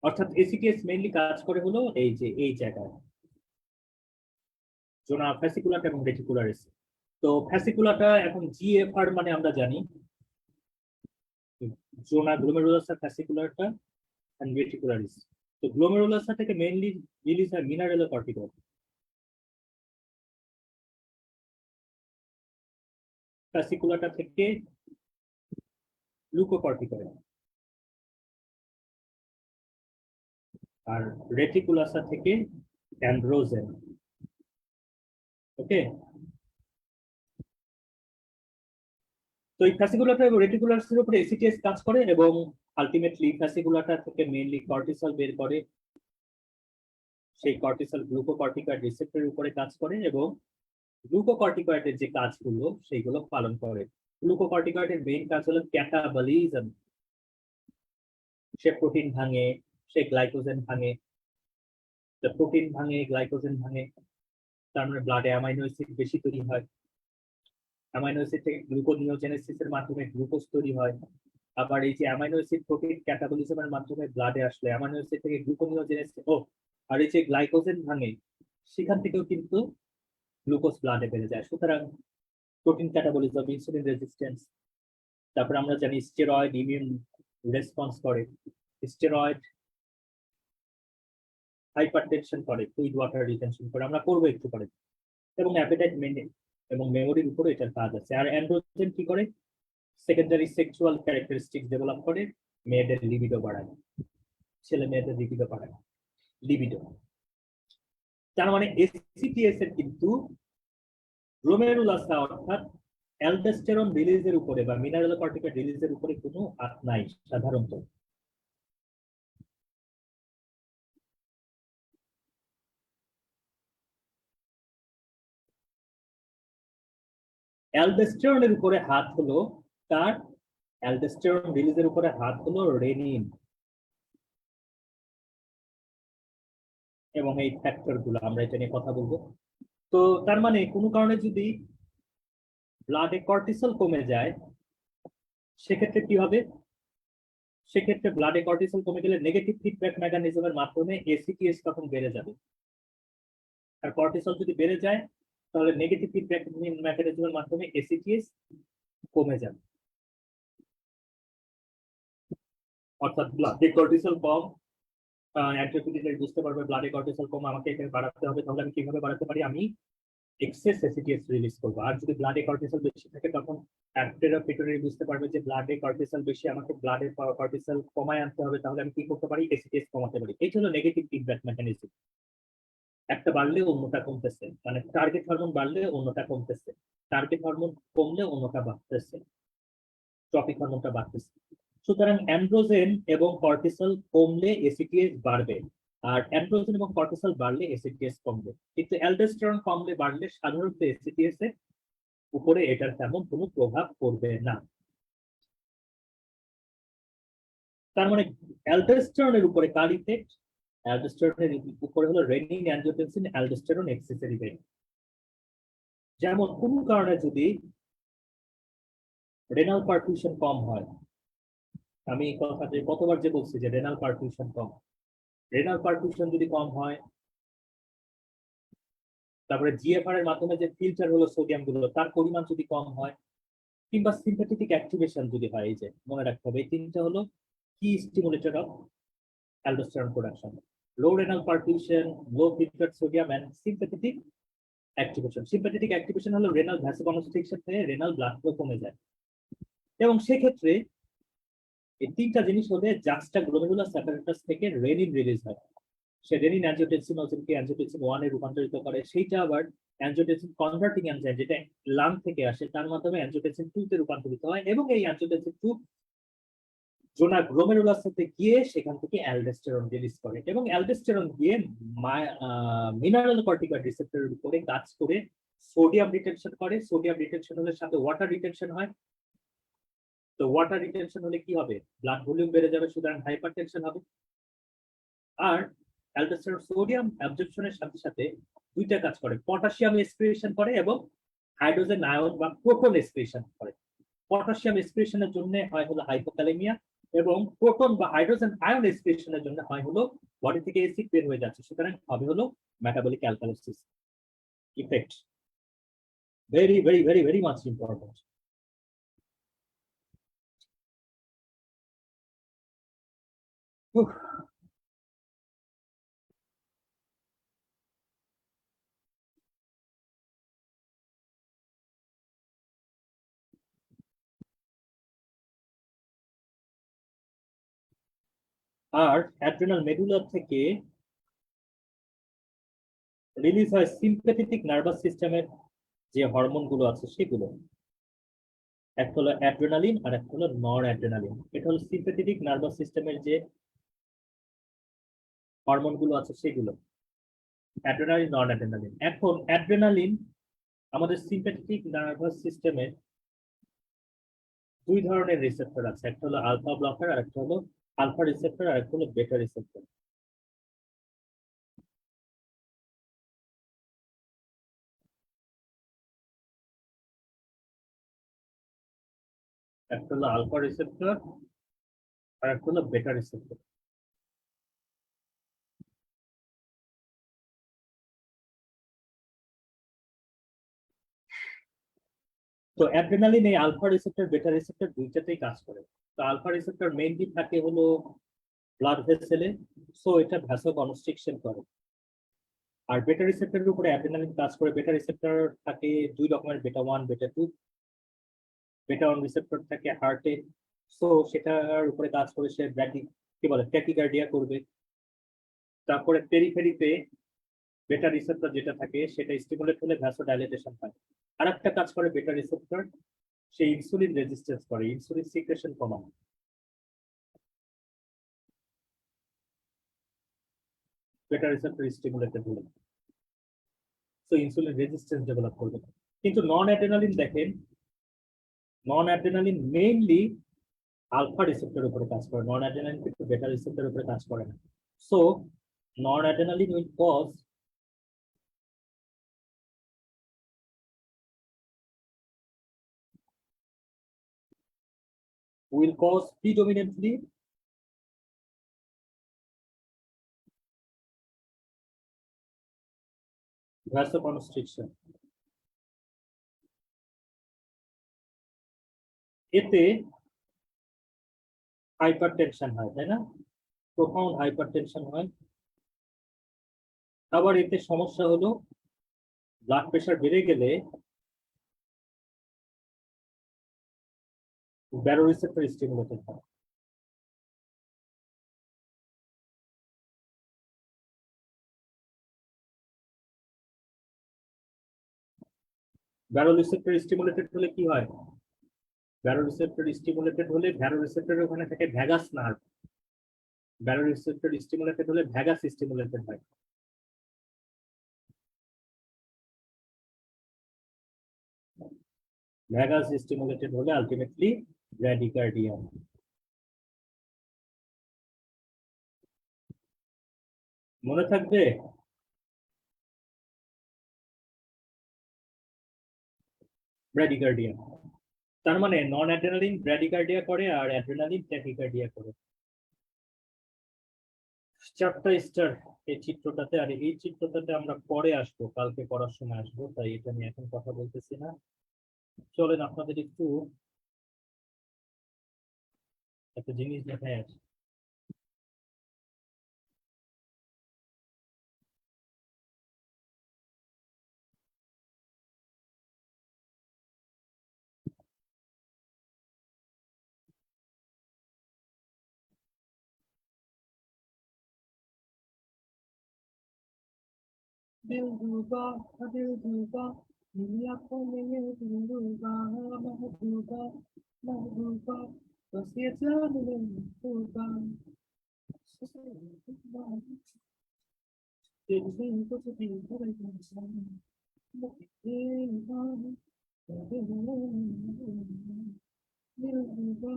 অর্থাৎ ACTH মেইনলি কাজ করে হলো এই যে এই জায়গায়, জোনা ফ্যাসিকুলাটা এবং রেটিকুলারিস। তো ফ্যাসিকুলাটা এখন GFR মানে আমরা জানি জোনা গ্লোমেরুলাসা, ফ্যাসিকুলারটা এন্ড রেটিকুলারিস। তো গ্লোমেরুলাসা থেকে মেইনলি রিলিজ হয় মিনারেলোকর্টিকয়েড, ফ্যাসিকুলাটা থেকে গ্লুকোকর্টিকয়েড, আর রেটিকুলাসা থেকে অ্যান্ড্রোজেন। ওকে, তো এই ফ্যাসিকুলাটা এবং রেটিকুলাসের উপরে ACTH কাজ করে এবং আলটিমেটলি ফ্যাসিকুলাটা থেকে মেইনলি কর্টিসল বের করে। সেই কর্টিসল গ্লুকোকর্টিকয়েড রিসেপ্টরের উপরে কাজ করে এবং গ্লুকোকর্টিকয়েডের যে কাজগুলো সেইগুলো পালন করে। গ্লুকোকর্টিকয়েডের মেইন কাজ হলো ক্যাটাবলিজম। সে প্রোটিন ভাঙে, সে গ্লাইকোজেন ভাঙে, প্রোটিন ভাঙে, গ্লাইকোজেন ভাঙে, তার মানে ব্লাডে অ্যামাইনো অ্যাসিড বেশি তৈরি হয়। অ্যামাইনো অ্যাসিড থেকে গ্লুকোনিওজেনেসিসের মাধ্যমে গ্লুকোজ তৈরি হয়। আবার এই যে অ্যামাইনো অ্যাসিড প্রোটিন ক্যাটাবলিজমের মাধ্যমে ব্লাডে আসলে অ্যামাইনো অ্যাসিড থেকে গ্লুকোনিওজেনেসিস আর এই যে গ্লাইকোজেন ভাঙে, সেখান থেকেও কিন্তু গ্লুকোজ ব্লাডে বেড়ে যায়। সুতরাং প্রোটিন ক্যাটাবলিজম, ইনসুলিন রেজিস্ট্যান্স, তারপর আমরা জানি স্টেরয়েড ইমিউন রেসপন্স করে, স্টেরয়েড হাইপারটেনশন করে, ফ্লুইড ওয়াটার রিটেনশন করে, আমরা করবো একটু পরে। এবং অ্যাপেটাইট মেনটেন এবং মেমোরির উপরে এটার কাজ আছে। আর অ্যান্ড্রোজেন কি করে? সেকেন্ডারি সেক্সুয়াল ক্যারেক্টারিস্টিক ডেভেলপ করে, মেয়েদের লিবিডো বাড়ায়, ছেলে মেয়েদের লিবিডো বাড়ায়, লিবিডো। তার মানে এসিটিএস এর কিন্তু গ্লোমেরুলাসা অর্থাৎ অ্যালডোস্টেরন রিলিজের উপরে বা মিনারেলোকর্টিকয়েড রিলিজের উপরে কোনো হাত নাই সাধারণত। অ্যালডোস্টেরনের উপরে হাত হলো তার, অ্যালডোস্টেরন রিলিজের উপরে হাত হলো রেনিন এবং এই ফ্যাক্টর গুলো, আমরা এটা নিয়ে কথা বলবো। তো তার মানে কোনো কারণে যদি ব্লাডে কর্টিসল কমে যায়, সেক্ষেত্রে কি হবে? সেক্ষেত্রে ব্লাডে কর্টিসল কমে গেলে নেগেটিভ ফিডব্যাক মেকানিজমের মাধ্যমে এসিটিএস তখন বেড়ে যাবে। আর কর্টিসল যদি বেড়ে যায়, তাহলে নেগেটিভ ফিডব্যাক মেকানিজমের মাধ্যমে এসিটিএস কমে যাবে। অর্থাৎ ব্লাডে কর্টিসল কম, অ্যান্টিপিডিয়াট্রিক বুঝতে পারবে ব্লাডে কর্টিসল কম, আমাকে এখানে বাড়াতে হবে। তাহলে আমি কিভাবে বাড়াতে পারি? আমি এক্সেস এসিটিএস রিলিজ করবো। আর যদি ব্লাডে কর্টিসল বেশি থাকে, তখন পিটুইটারি বুঝতে পারবে যে ব্লাডে কর্টিসল বেশি, আমাকে ব্লাডে কর্টিসল কমায় আনতে হবে। তাহলে আমি কি করতে পারি? এসিটিএস কমাতে পারি। এই হলো নেগেটিভ ফিডব্যাক মেকানিজম। একটা বাড়লে অন্যটা কমতেছে, মানে টার্গেট হরমোন বাড়লে অন্যটা কমতেছে, টার্গেট হরমোন কমলে অন্যটা বাড়তেছে, ট্রপিক হরমোনটা বাড়তেছে। সুতরাং অ্যান্ড্রোজেন এবং কর্টিসল কমলে এসিটিএস বাড়বে, আর অ্যান্ড্রোজেন এবং কর্টিসল বাড়লে এসিটিএস কমবে। কিন্তু অ্যালডোস্টেরন কমলে বাড়লে সাধারণত এসিটিএস এর উপরে এটার তেমন কোনো প্রভাব পড়বে না। তার মানে অ্যালডোস্টেরনের উপরে কার ইফেক্ট? অ্যালডোস্টেরনের উপরে হলো রেনিন, অ্যানজিওটেনসিন, অ্যালডোস্টেরন এক্সেসের ইফেক্ট। যেমন কোনো কারণে যদি রেনাল পারফিউশন কম হয়, আমি কথাতে কতবার যে বলছি যে রেনাল পারফিউশন কম, রেনাল পারফিউশন যদি কম হয়, তারপরে জিএফআর এর মাধ্যমে যে ফিল্টার হলো সোডিয়াম গুলো, তার পরিমাণ যদি কম হয়, কিংবা সিম্প্যাথেটিক অ্যাক্টিভেশন যদি হয়, এই যে মনে রাখতে হবে এই তিনটা হলো কি stimulator of aldosterone production: low renal perfusion, low filter sodium, and sympathetic activation. Sympathetic activation হলো রেনাল ভ্যাসোকনস্ট্রিকশন হয়ে রেনাল ব্লাড ফ্লো কমে যায়। এবং সেক্ষেত্রে এই তিনটা জিনিস হলে জাস্টা গ্লোমেরুলাস অ্যাপারেটাস থেকে রেনিন রিলিজ হয়। সে রেনিন অ্যানজিওটেনসিনোজেনকে অ্যানজিওটেনসিন 1 এ রূপান্তরিত করে, সেইটা আবার অ্যানজিওটেনসিন কনভার্টিং এনজাইম, যেটা লাং থেকে আসে, তার মাধ্যমে অ্যানজিওটেনসিন 2 তে রূপান্তরিত হয়, এবং এই অ্যানজিওটেনসিন 2 জোনা গ্লোমেরুলাস সাথে গিয়ে সেখান থেকে অ্যালডোস্টেরন রিলিজ করে, এবং অ্যালডোস্টেরন গিয়ে মিনারেল কর্টিকয়েড রিসেপ্টরের উপরে কাজ করে সোডিয়াম রিটেনশন করে। সোডিয়াম রিটেনশন হলে সাথে ওয়াটার রিটেনশন হয়। তো ওয়াটার রিটেনশন হলে কি হবে? ব্লাড ভলিউম বেড়ে যাবে, সুতরাং হাইপারটেনশন হবে। আর অ্যালডোস্টেরন সোডিয়াম অ্যাবজর্পশনের সাথে সাথে দুইটা কাজ করে, পটাশিয়াম এক্সক্রিশন করে এবং হাইড্রোজেন আয়ন বা প্রোটন এক্সক্রিশন করে। পটাশিয়াম এক্সক্রিশনের জন্য হয় হলো হাইপোক্যালেমিয়া, এবং প্রোটন বা হাইড্রোজেন আয়ন এক্সক্রিশনের জন্য হয় হলো বডি থেকে অ্যাসিড বের হয়ে যাচ্ছে, সুতরাং হবে হলো metabolic alkalosis effect. Very very very very much important. আর অ্যাড্রেনাল মেডুলা থেকে রিলিজ হয় সিম্প্যাথেটিক নার্ভাস সিস্টেমের যে হরমোন গুলো আছে সেগুলো। একটা হলো অ্যাড্রেনালিন আর একটা হলো নন অ্যাড্রেনালিন। এটা হলো সিম্প্যাথেটিক নার্ভাস সিস্টেমের যে হরমোন গুলো আছে সেগুলো, অ্যাড্রেনালিন, নন অ্যাড্রেনালিন। এখন অ্যাড্রেনালিন আমাদের সিম্প্যাথেটিক নার্ভাস সিস্টেমের দুই ধরনের রিসেপ্টর আছে, একটা হলো আলফা ব্লকার আর একটা হলো আলফা রিসেপ্টর আর একটা হলো বেটা রিসেপ্টর। একটা হলো আলফা রিসেপ্টর আর একটা হলো বেটা রিসেপ্টর। তো অ্যাড্রেনালিন এই আলফা রিসেপ্টর বেটা রিসেপ্টর দুইটাতেই কাজ করে। তো আলফা রিসেপ্টর মেইনলি থাকে হলো ব্লাড ভেসেলে, সো এটা ভ্যাসো কনস্ট্রিকশন করে। আর বেটা রিসেপ্টরের উপরে অ্যাড্রেনালিন কাজ করে। বেটা রিসেপ্টর থাকে দুই রকমের, বেটা 1 বেটা 2। বেটা 1 রিসেপ্টর থাকে হার্টে, সো সেটার উপরে কাজ করে সে কি বলে ট্যাকিকার্ডিয়া করবে। তারপরে পেরিফেরিতে বেটা রিসেপ্টর যেটা থাকে সেটা স্টিমুলেট হলে ভ্যাসোডাইলেটেশন হয়। আর একটা কাজ করে বেটা রিসেপ্টর, সে ইনসুলিন রেজিস্ট্যান্স করে, ইনসুলিন সিক্রেশন কমায়। বেটা রিসেপ্টর স্টিমুলেটেড হলে সো ইনসুলিন রেজিস্ট্যান্স ডেভেলপ করবে। কিন্তু নন অ্যাড্রেনালিন দেখেন, নন অ্যাড্রেনালিন মেইনলি আলফা রিসেপ্টর উপরে কাজ করে, নন অ্যাড্রেনালিন কিন্তু বেটা রিসেপ্টর উপরে কাজ করে না। So non adrenaline will cause predominantly vasoconstriction. এতে হাইপারটেনশন হয়, তাই না? প্রফাউন্ড হাইপারটেনশন হয়। আবার এতে সমস্যা হলো ব্লাড প্রেশার বেড়ে গেলে ব্যারোরিসেপ্টর স্টিমুলেটেড হয়। ব্যারোরিসেপ্টর স্টিমুলেটেড হলে কি হয়? ব্যারোরিসেপ্টর স্টিমুলেটেড হলে ব্যারোরিসেপ্টরের ওখানে থাকে ভ্যাগাস নার্ভ। ব্যারোরিসেপ্টর স্টিমুলেটেড হলে ভ্যাগাস স্টিমুলেটেড হয়। ভ্যাগাস স্টিমুলেটেড হলে আলটিমেটলি ব্র্যাডিকার্ডিয়া। মনে থাকবে? ব্র্যাডিকার্ডিয়া তার মানে নন অ্যাড্রেনালিন ব্র্যাডিকার্ডিয়া করে আর অ্যাড্রেনালিন ট্যাকিকার্ডিয়া করে। 4টা স্টার এই চিত্রটাতে। আর এই চিত্রটাতে আমরা পরে আসবো, কালকে পড়ার সময় আসবো, তাই এটা নিয়ে এখন কথা বলতেছি না। চলেন আপনাদের একটু একটা জিনিস দেখায় আসি। दिलरुबा दिलरुबा मेरी आंखों में दिलरुबा महबूबा महबूबा बस ये जान ले महबूबा तेरे बिन कुछ भी करे दिलरुबा दिलरुबा दिलरुबा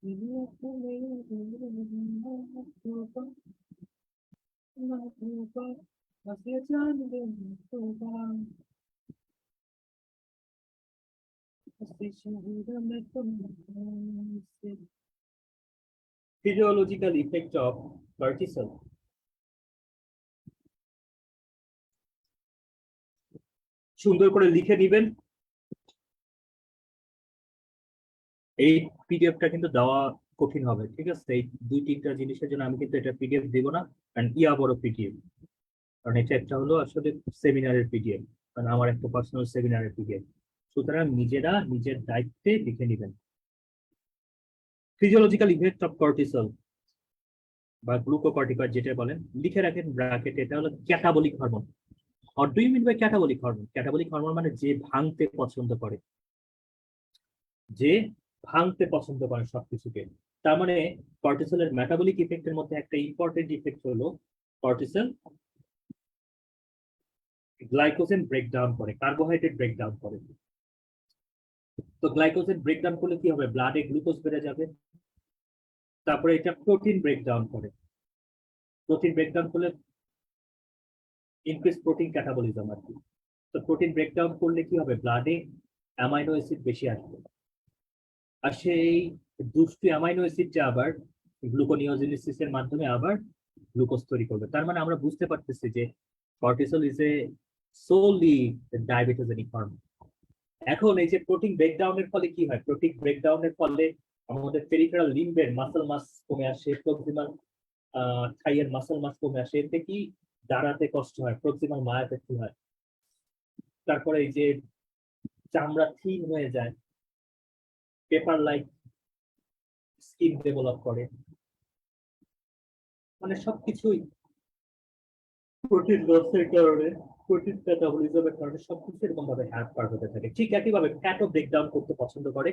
मेरी आंखों में दिलरुबा महबूबा महबूबा बस ये जान ले महबूबा Physiological effect of cortisol. সুন্দর করে লিখে দিবেন। এই পিডিএফটা কিন্তু দেওয়া কঠিন হবে, ঠিক আছে? এই 2-3টা জিনিসের জন্য আমি কিন্তু এটা পিডিএফ দিব না, কারণ বড় পিডিএফ। কারণ এটা একটা হলো আসলে সেমিনারের পিডিএফ, কারণ আমার একটা পার্সোনাল সেমিনারের পিডিএফ। সুতরাং নিজেরা নিজের দায়িত্বে লিখে নেবেন। ফিজিওলজিক্যাল ইফেক্ট অফ কর্টিসল বা গ্লুকোকর্টিকয়েড যেটা বলেন, লিখে রাখেন ব্র্যাকেটে। এটা হলো catabolic hormone. What do you mean by catabolic hormone? Catabolic hormone মানে যে ভাঙতে পছন্দ করে, যে ভাঙতে পছন্দ করে সবকিছুকে। তার মানে কর্টিসলের মেটাবলিক ইফেক্টের মধ্যে একটা ইম্পর্টেন্ট ইফেক্ট হলো কর্টিসল গ্লাইকোজেন ব্রেকডাউন করে, কার্বোহাইড্রেট ব্রেকডাউন করে। তো গ্লাইকোজেন ব্রেকডাউন করলে কি হবে? ব্লাডে গ্লুকোজ বেড়ে যাবে। তারপরে এটা প্রোটিন ব্রেকডাউন করে। প্রোটিন ব্রেকডাউন করলে ইনক্রিজ প্রোটিন ক্যাটাবলিজম আর কি। তো প্রোটিন ব্রেকডাউন করলে কি হবে? ব্লাডে অ্যামাইনো অ্যাসিড বেশি আসবে। আর সেই দুষ্টি অ্যামাইনো অ্যাসিডটা আবার গ্লুকোনিওজেনেসিসের মাধ্যমে আবার গ্লুকোজ তৈরি করবে। তার মানে আমরা বুঝতে পারতেছি যে cortisol is a Solly ডায়াবেটোজেনিক hormone. এখন এই যে প্রোটিন ব্রেকডাউনের ফলে কি হয়, প্রোটিন ব্রেকডাউনের ফলে আমাদের পেরিফেরাল লিম্বের মাসল মাস কমে আসে, প্রক্সিমাল থাইয়ের মাসল মাস কমে আসে, এতে কি দাঁড়াতে কষ্ট হয়, প্রক্সিমাল মায়াপেশি হয়। তারপরে এই যে চামড়া থিন হয়ে যায়, পেপার লাইক স্কিন ডেভেলপ করে, মানে সবকিছুই প্রোটিন লসের কারণে, প্রোটিন মেটাবলিজমের কারণে সবকিছু এরকম ভাবে হ্যাপ পার হতে থাকে। ঠিক একইভাবে ফ্যাটও ব্রেকডাউন করতে পছন্দ করে।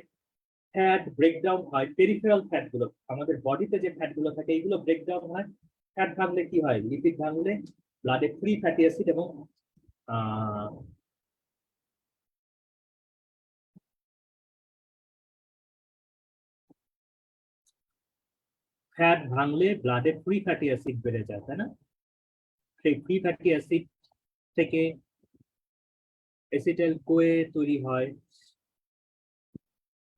ফ্যাট ব্রেকডাউন হয়, পেরিফেরাল ফ্যাট গুলো, আমাদের বডিতে যে ফ্যাট গুলো থাকে এইগুলো ব্রেকডাউন হয়। ফ্যাট ভাঙলে কি হয়, লিপিড ভাঙলে ব্লাডে ফ্রি ফ্যাটি অ্যাসিড এবং ফ্যাট ভাঙলে ব্লাডে ফ্রি ফ্যাটি অ্যাসিড বেড়ে যায়, তাই না? সেই ফ্রি ফ্যাটি অ্যাসিড থেকে এসিটাইল কোয়ে তৈরি হয়।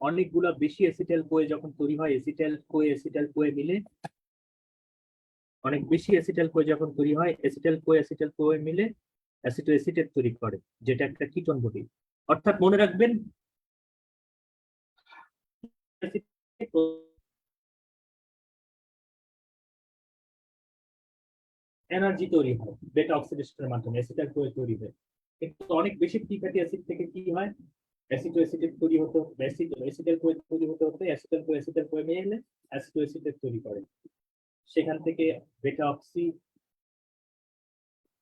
অনেকগুলা বেশি এসিটাইল কোয়ে যখন তৈরি হয়, এসিটাইল কোয়ে মিলে অনেক বেশি এসিটাইল কোয়ে যখন তৈরি হয়, এসিটাইল কোয়ে মিলে অ্যাসিটো এসিটেট তৈরি করে, যেটা একটা কিটোন বডি। অর্থাৎ মনে রাখবেন এনার্জি তৈরি হয় বেটা অক্সিডেশনের মাধ্যমে, অ্যাসিটাইল কোয়ে তৈরি হয়। কিন্তু অনেক বেশি ফ্রি ফ্যাটি অ্যাসিড থেকে কি হয়, অ্যাসিটো এসিটেট তৈরি হতে, অ্যাসিটাইল কোয়ে তৈরি হতে হতে অ্যাসিটাইল কোয়ে মিলে অ্যাসিটো এসিটেট তৈরি করে। সেখান থেকে বেটা অক্সি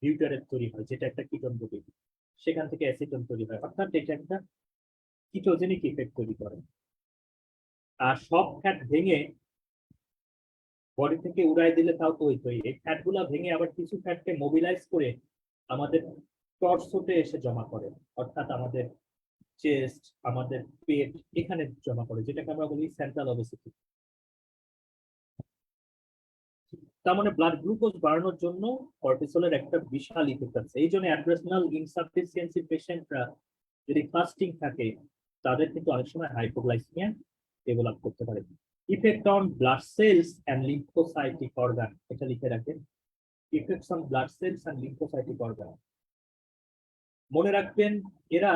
বিউটারেট তৈরি হয়, যেটা একটা কিটোন বডি। সেখান থেকে অ্যাসিটন তৈরি হয়, অর্থাৎ এটা একটা কিটোজেনিক ইফেক্ট তৈরি করে। আর সব ফ্যাট ভেঙে বডি থেকে উড়াই দিলে তাও তো হইতোই, এই ফ্যাট গুলা ভেঙে আবার কিছু ফ্যাটকে মোবিলাইজ করে আমাদের টর্সোতে এসে জমা করে, অর্থাৎ আমাদের চেস্ট, আমাদের পেট এখানে জমা করে, যেটাকে আমরা বলি সেন্ট্রাল ওবেসিটি। তার মানে ব্লাড গ্লুকোজ বাড়ানোর জন্য কর্টিসলের একটা বিশাল ইফেক্ট আছে। এই জন্য অ্যাড্রেনাল ইনসাফিসিয়েন্সি পেশেন্টরা যদি ফাস্টিং থাকে, তাদের কিন্তু অনেক সময় হাইপোগ্লাইসিমিয়া ডেভেলপ করতে পারে। Effect on blood cells and lymphocytic organ, এটা লিখে রাখেন, effects on blood cells and lymphocytic organ. মনে রাখবেন এরা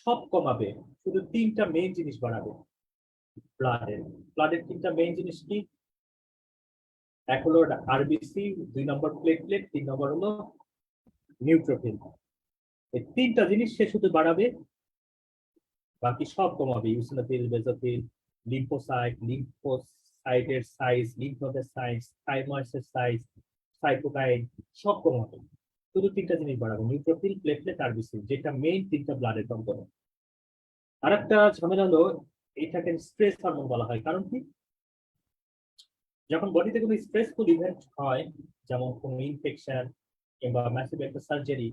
সব কমাবে, শুধু তিনটা মেইন জিনিস বাড়াবে ব্লাডের। ব্লাডের তিনটা মেইন জিনিস কি, এক হলো আরবিসি, 2 নম্বর প্লেটলেট, 3 নম্বর হলো নিউট্রোফিল। এই তিনটা জিনিস সে শুধু বাড়াবে, বাকি সব কমাবে। ইউসিনোফিল, বেসোফিল, লিম্ফোসাইটের সাইজ, লিম্ফ নোডের সাইজ, থাইময়েডের সাইজ, সাইটোকাইন, সব কমাবে। শুধু তিনটা জিনিস বাড়াবে, নিউট্রোফিল, প্লেটলেট, আরবিসি, যেটা মেইন তিনটা ব্লাডের কম্পোনেন্ট। আর একটা ঝামেলা হলো এটাকে স্ট্রেস হরমোন বলা হয়। কারণ কি, যখন বডিতে কোনো স্ট্রেসফুল ইভেন্ট হয়, যেমন কোনো ইনফেকশন কিংবা ম্যাসিভ একটা সার্জারি,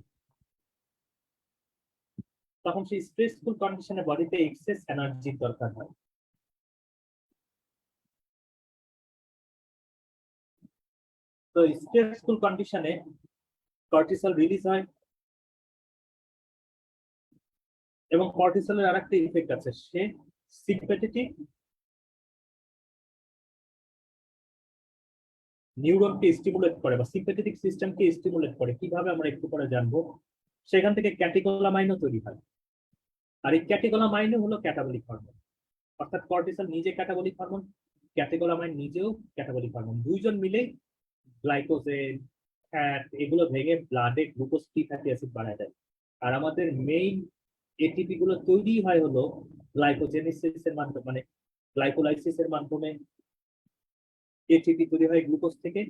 তখন সেই স্ট্রেসফুল কন্ডিশনে বডিতে এক্সেস এনার্জির দরকার হয়। তো স্ট্রেসফুল কন্ডিশনে কর্টিসল রিলিজ হয়, এবং কর্টিসলের আরেকটা ইফেক্ট আছে, সে সিম্প্যাথেটিক নিউরনকে স্টিমুলেট করে বা সিম্প্যাথেটিক সিস্টেমকে স্টিমুলেট করে। কিভাবে আমরা একটু পরে জানবো। সেখান থেকে ক্যাটেকোলামাইনও তৈরি হয়, আর এই ক্যাটেকোলামাইন হলো ক্যাটাবলিক হরমোন। অর্থাৎ কর্টিসল নিজে ক্যাটাবলিক হরমোন, ক্যাটেকোলামাইন নিজেও ক্যাটাবলিক হরমোন। দুইজন মিলে গ্লাইকোজেন, ফ্যাট এগুলো ভেঙে ব্লাডে গ্লুকোজ ফ্রি ফ্যাটি অ্যাসিড বাড়ায় দেয়। আর আমাদের মেইন এটিপি গুলো তৈরি হয় হলো গ্লাইকোজেনেসিসের মাধ্যমে, মানে গ্লাইকোলাইসিসের মাধ্যমে এটিপি তৈরি হয় গ্লুকোজ থেকে।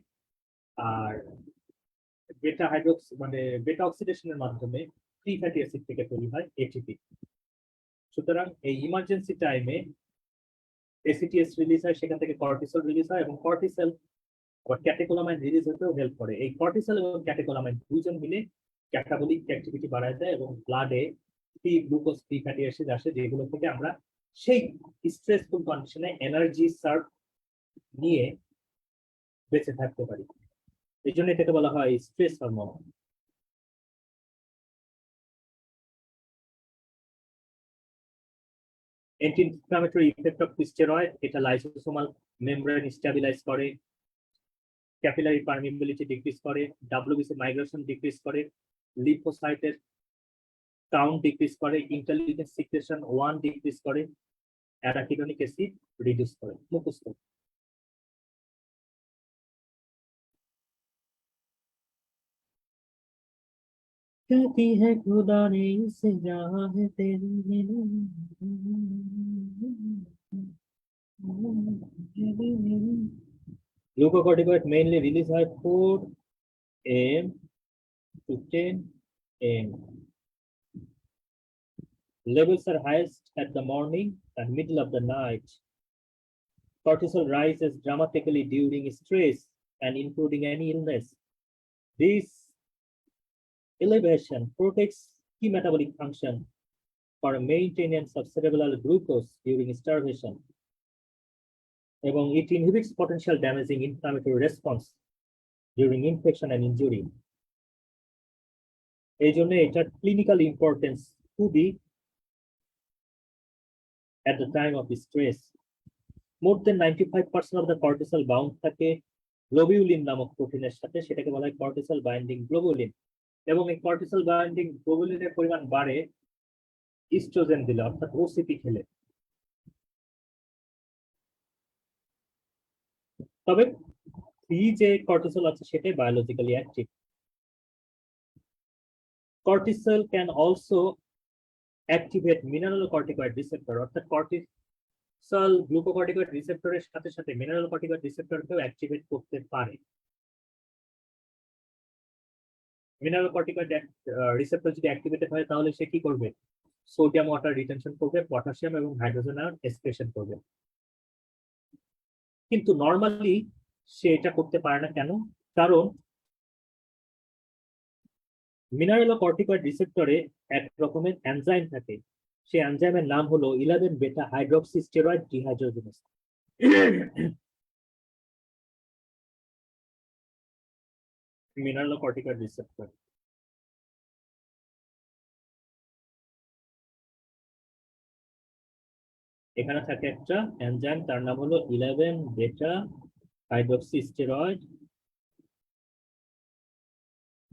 আর বেটা হাইড্রোক্স মানে বেটা অক্সিডেশনের মাধ্যমে ফ্রি ফ্যাটি অ্যাসিড থেকে তৈরি হয় এটিপি। সুতরাং এই ইমার্জেন্সি টাইমে এসিটিএস রিলিজ হয়, সেখান থেকে কর্টিসল রিলিজ হয়, এবং কর্টিসল আবার ক্যাটেকোলামাইন রিলিজ হতেও হেল্প করে। এই কর্টিসল এবং ক্যাটেকোলামাইন দুইজন মিলে ক্যাটাবলিক অ্যাক্টিভিটি বাড়ায় দেয় এবং ব্লাডে free glucose free fatty acid আসে, যেগুলো থেকে আমরা সেই স্ট্রেসফুল কন্ডিশনে এনার্জি সার্ভ নিয়ে বেঁচে থাকতে পারি। এই জন্য এটাকে বলা হয় stress hormone. Anti-inflammatory effect of steroid, এটা লাইসোসোমাল মেমব্রেন স্টেবিলাইজ করে, ক্যাপিলারি পারমিবিলিটি ডিক্রিজ করে, ডাব্লিউবিসি মাইগ্রেশন ডিক্রিজ করে, লিম্ফোসাইটের কাউন্ট ডিক্রিজ করে, ইন্টারলিউকিন সিক্রেশন 1 ডিক্রিজ করে, অ্যারাকিডোনিক অ্যাসিড রিডিউস করে। মুখস্থ। कहती है खुदा ने इसे जहाँ है तेरी Glucocorticoid mainly release by 4 a.m. to 10 a.m. Levels are highest at the morning and middle of the night. Cortisol rises dramatically during stress and including any illness. This elevation protects key metabolic function for maintenance of cerebral glucose during starvation. এবং it inhibits potential damaging inflammatory response during infection and injury. এই জন্য এটার clinical importance খুবই at the time of stress. More than 95% of the cortisol bound থাকে globulin নামক প্রোটিনের সাথে, সেটাকে বলা হয় কর্টিসল বাইন্ডিং গ্লোবুলিন। এবং এই কর্টিসল বাইন্ডিং গ্লোবুলিনের পরিমাণ বাড়ে ইস্ট্রোজেন দিলে, অর্থাৎ ওসিপি খেলে। তবে ফ্রি যে কর্টিসল আছে সেটাই biologically active. Cortisol can also activate mineralocorticoid receptor, অর্থাৎ কর্টিসল গ্লুকোকর্টিকয়েড রিসেপ্টরের সাথে সাথে মিনারেলোকর্টিকয়েড রিসেপ্টরকেও অ্যাক্টিভেট করতে পারে। মিনারেলোকর্টিকয়েড রিসেপ্টর যদি অ্যাক্টিভেটেড হয় তাহলে সে কি করবে? সোডিয়াম ওয়াটার রিটেনশন করবে, পটাশিয়াম এবং হাইড্রোজেন আয়ন এক্সক্রেশন করবে। কিন্তু নরমালি সে এটা করতে পারে না। কেন? কারণ মিনারেলোকর্টিকয়েড রিসেপ্টরে এক রকমের এনজাইম থাকে, সেই এনজাইমের নাম হলো 11 বেটা hydroxy steroid dehydrogenase. Mineralocorticoid receptor এখানে থাকে একটা এনজাইম, তার নাম হলো 11 বেটা হাইড্রক্সি স্টেরয়েড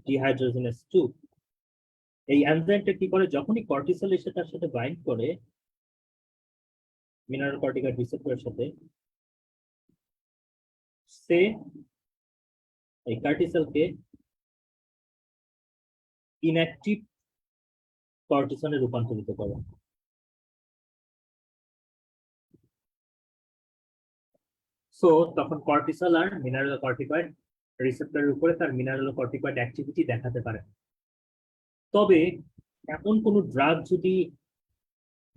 ডিহাইড্রোজেনেস 2। এই এনজাইমটা কি করে? যখনই কর্টিসল এসে তার সাথে বাইন্ড করে মিনারেলোকর্টিকয়েড রিসেপ্টরের সাথে, সে এই কর্টিসলকে ইনঅ্যাক্টিভ কর্টিসনে রূপান্তরিত করে। সো তখন কর্টিসল আর মিনারেলোকর্টিকয়েড রিসেপ্টরের উপরে তার মিনারেলোকর্টিকয়েড অ্যাক্টিভিটি দেখাতে পারে। তবে এমন কোনো ড্রাগ যদি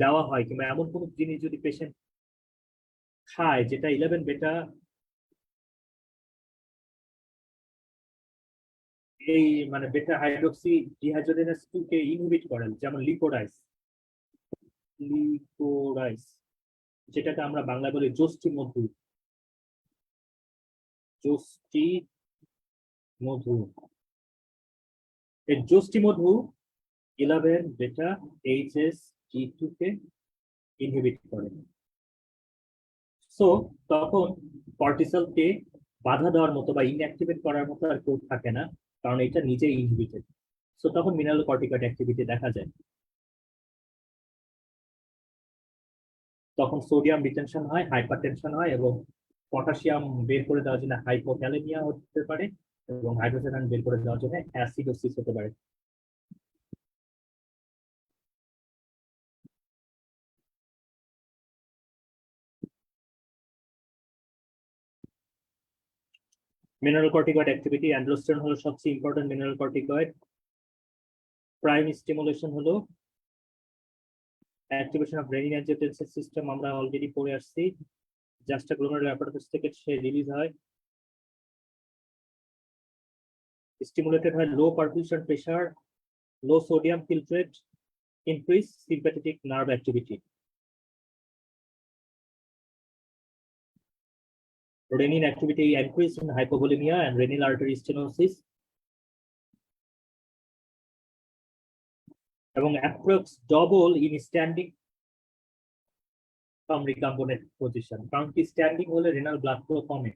দেওয়া হয় কিংবা এমন কোনো জিনিস যদি পেশেন্ট খায় যেটা 11 বেটা এই মানে বেটা হাইড্রক্সি ডিহাইড্রোজেনেস 2 কে ইনহিবিট করে, যেমন লিকোরাইস, যেটাকে আমরা বাংলা বলি যষ্টি মধু, যষ্টি মধু। এই যষ্টি মধু 11 বেটা HSG2 কে ইনহিবিট করে। সো তখন কর্টিসলকে বাধা দেওয়ার মতো বা ইনঅ্যাক্টিভেট করার মতো আর কেউ থাকে না, কারণ এটা নিজেই ইনহিবিটেড। সো তখন মিনারেলোকর্টিকয়েড অ্যাক্টিভিটি দেখা যায়। তখন সোডিয়াম রিটেনশন হয়, হাইপারটেনশন হয় এবং পটাশিয়াম বের করে দেওয়ার জন্য হাইপোক্যালেমিয়া হতে পারে এবং হাইড্রোজেন আয়ন বের করে দেওয়ার জন্য অ্যাসিডোসিস হতে পারে। মিনারেলোকর্টিকয়েড অ্যাক্টিভিটি, অ্যান্ড্রোস্টেরন হলো সবচেয়ে ইম্পর্টেন্ট মিনারেলোকর্টিকয়েড। প্রাইম স্টিমুলেশন হলো অ্যাক্টিভেশন অফ রেনিন-অ্যাঞ্জিওটেনসিন সিস্টেম, আমরা অলরেডি পড়ে আসছি। জাস্টাগ্লোমেরুলার অ্যাপারাটাস থেকে সে রিলিজ হয়। স্টিমুলেটেড হয় low perfusion pressure, low sodium filtrate, increase sympathetic nerve activity. Renin activity increase in hypovolemia and renal artery stenosis, এবং approx double in standing from recombinant position কারণ কি standing হলে রেনাল ব্লাড ফ্লো কমে,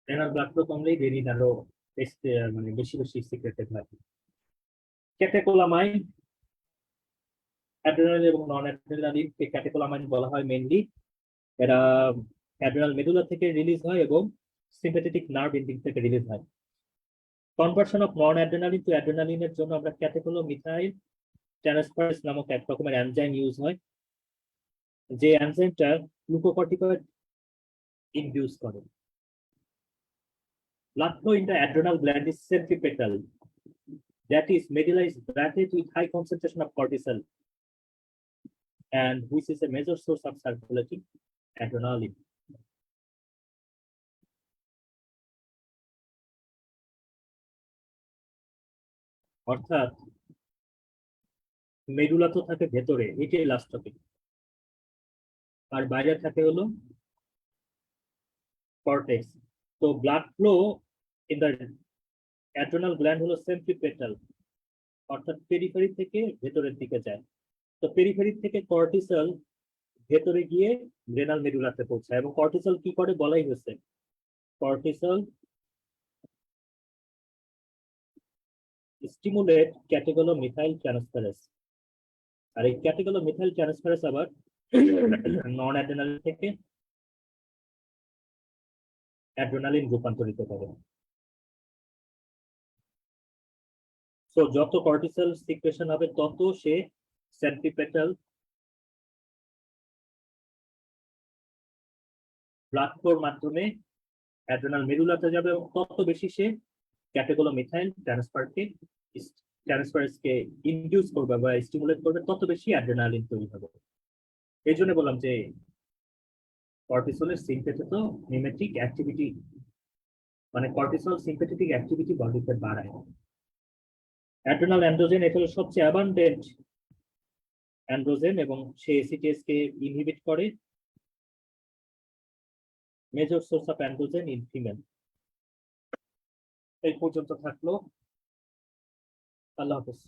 renal blood flow কমলেই renin আরো মানে বেশি বেশি secreted হয়। ক্যাটেকোলামাইন, অ্যাড্রেনালিন এবং নন অ্যাড্রেনালিন কে ক্যাটেকোলামাইন বলা হয় মেইনলি। এরা অ্যাড্রেনাল মেডুলা থেকে রিলিজ হয় এবং সিম্প্যাথেটিক নার্ভ এন্ডিং থেকে রিলিজ হয়। Conversion of non adrenaline to অ্যাড্রেনালিনের জন্য আমরা ক্যাটেকোলোমিথাইল ট্রান্সফারেজ নামক এক রকমের এনজাইম ইউজ হয়, যে এনজাইমটা গ্লুকোকর্টিকয়েড ইনডিউস করে। Blood flow in the adrenal gland is centripetal, that is medialized bathed with high concentration of cortisol, and which is a major source of circulating adrenaline. অর্থাৎ medulla তো থাকে ভেতরে, এটাই last topic, আর বাইরে থাকে হলো cortex. তো blood flow in the adrenal gland হলো সেন্ট্রিপেটাল, অর্থাৎ পেরিফেরি থেকে ভেতরের দিকে যায়। তো পেরিফেরি থেকে কর্টিসল ভেতরে গিয়ে রেনাল মেডুলাতে পৌঁছায়, এবং কর্টিসল কি করে বলাই হয়েছে, কর্টিসল স্টিমুলেট ক্যাটেকোলোমিথাইল ট্রান্সফারেজ, আর এই ক্যাটেকোলোমিথাইল ট্রান্সফারেজ আবার নন অ্যাড্রেনালিন থেকে অ্যাড্রেনালিন রূপান্তরিত করে। সো যত কর্টিসল সিক্রেশন হবে তত সে সেন্ট্রিপেটাল ব্লাড ফ্লোর মাধ্যমে অ্যাড্রেনাল মেডুলাতে যাবে, এবং তত বেশি সে ক্যাটেকোলোমিথাইল ট্রান্সফারেজকে ইনডিউস করবে বা স্টিমুলেট করবে, তত বেশি অ্যাড্রেনালিন তৈরি হবে। এই জন্য বললাম যে কর্টিসলের সিম্প্যাথেটিক মিমেটিক অ্যাক্টিভিটি, মানে কর্টিসল সিম্প্যাথেটিক অ্যাক্টিভিটি বডিতে বাড়ায়। অ্যাড্রেনাল অ্যান্ড্রোজেন এটা হলো সবচেয়ে অ্যাবান্ডেন্ট অ্যান্ড্রোজেন, এবং সে এসিটিএস কে ইনহিবিট করে, major source of androgen in female. এই পর্যন্ত থাকলো, আল্লাহ হাফেজ।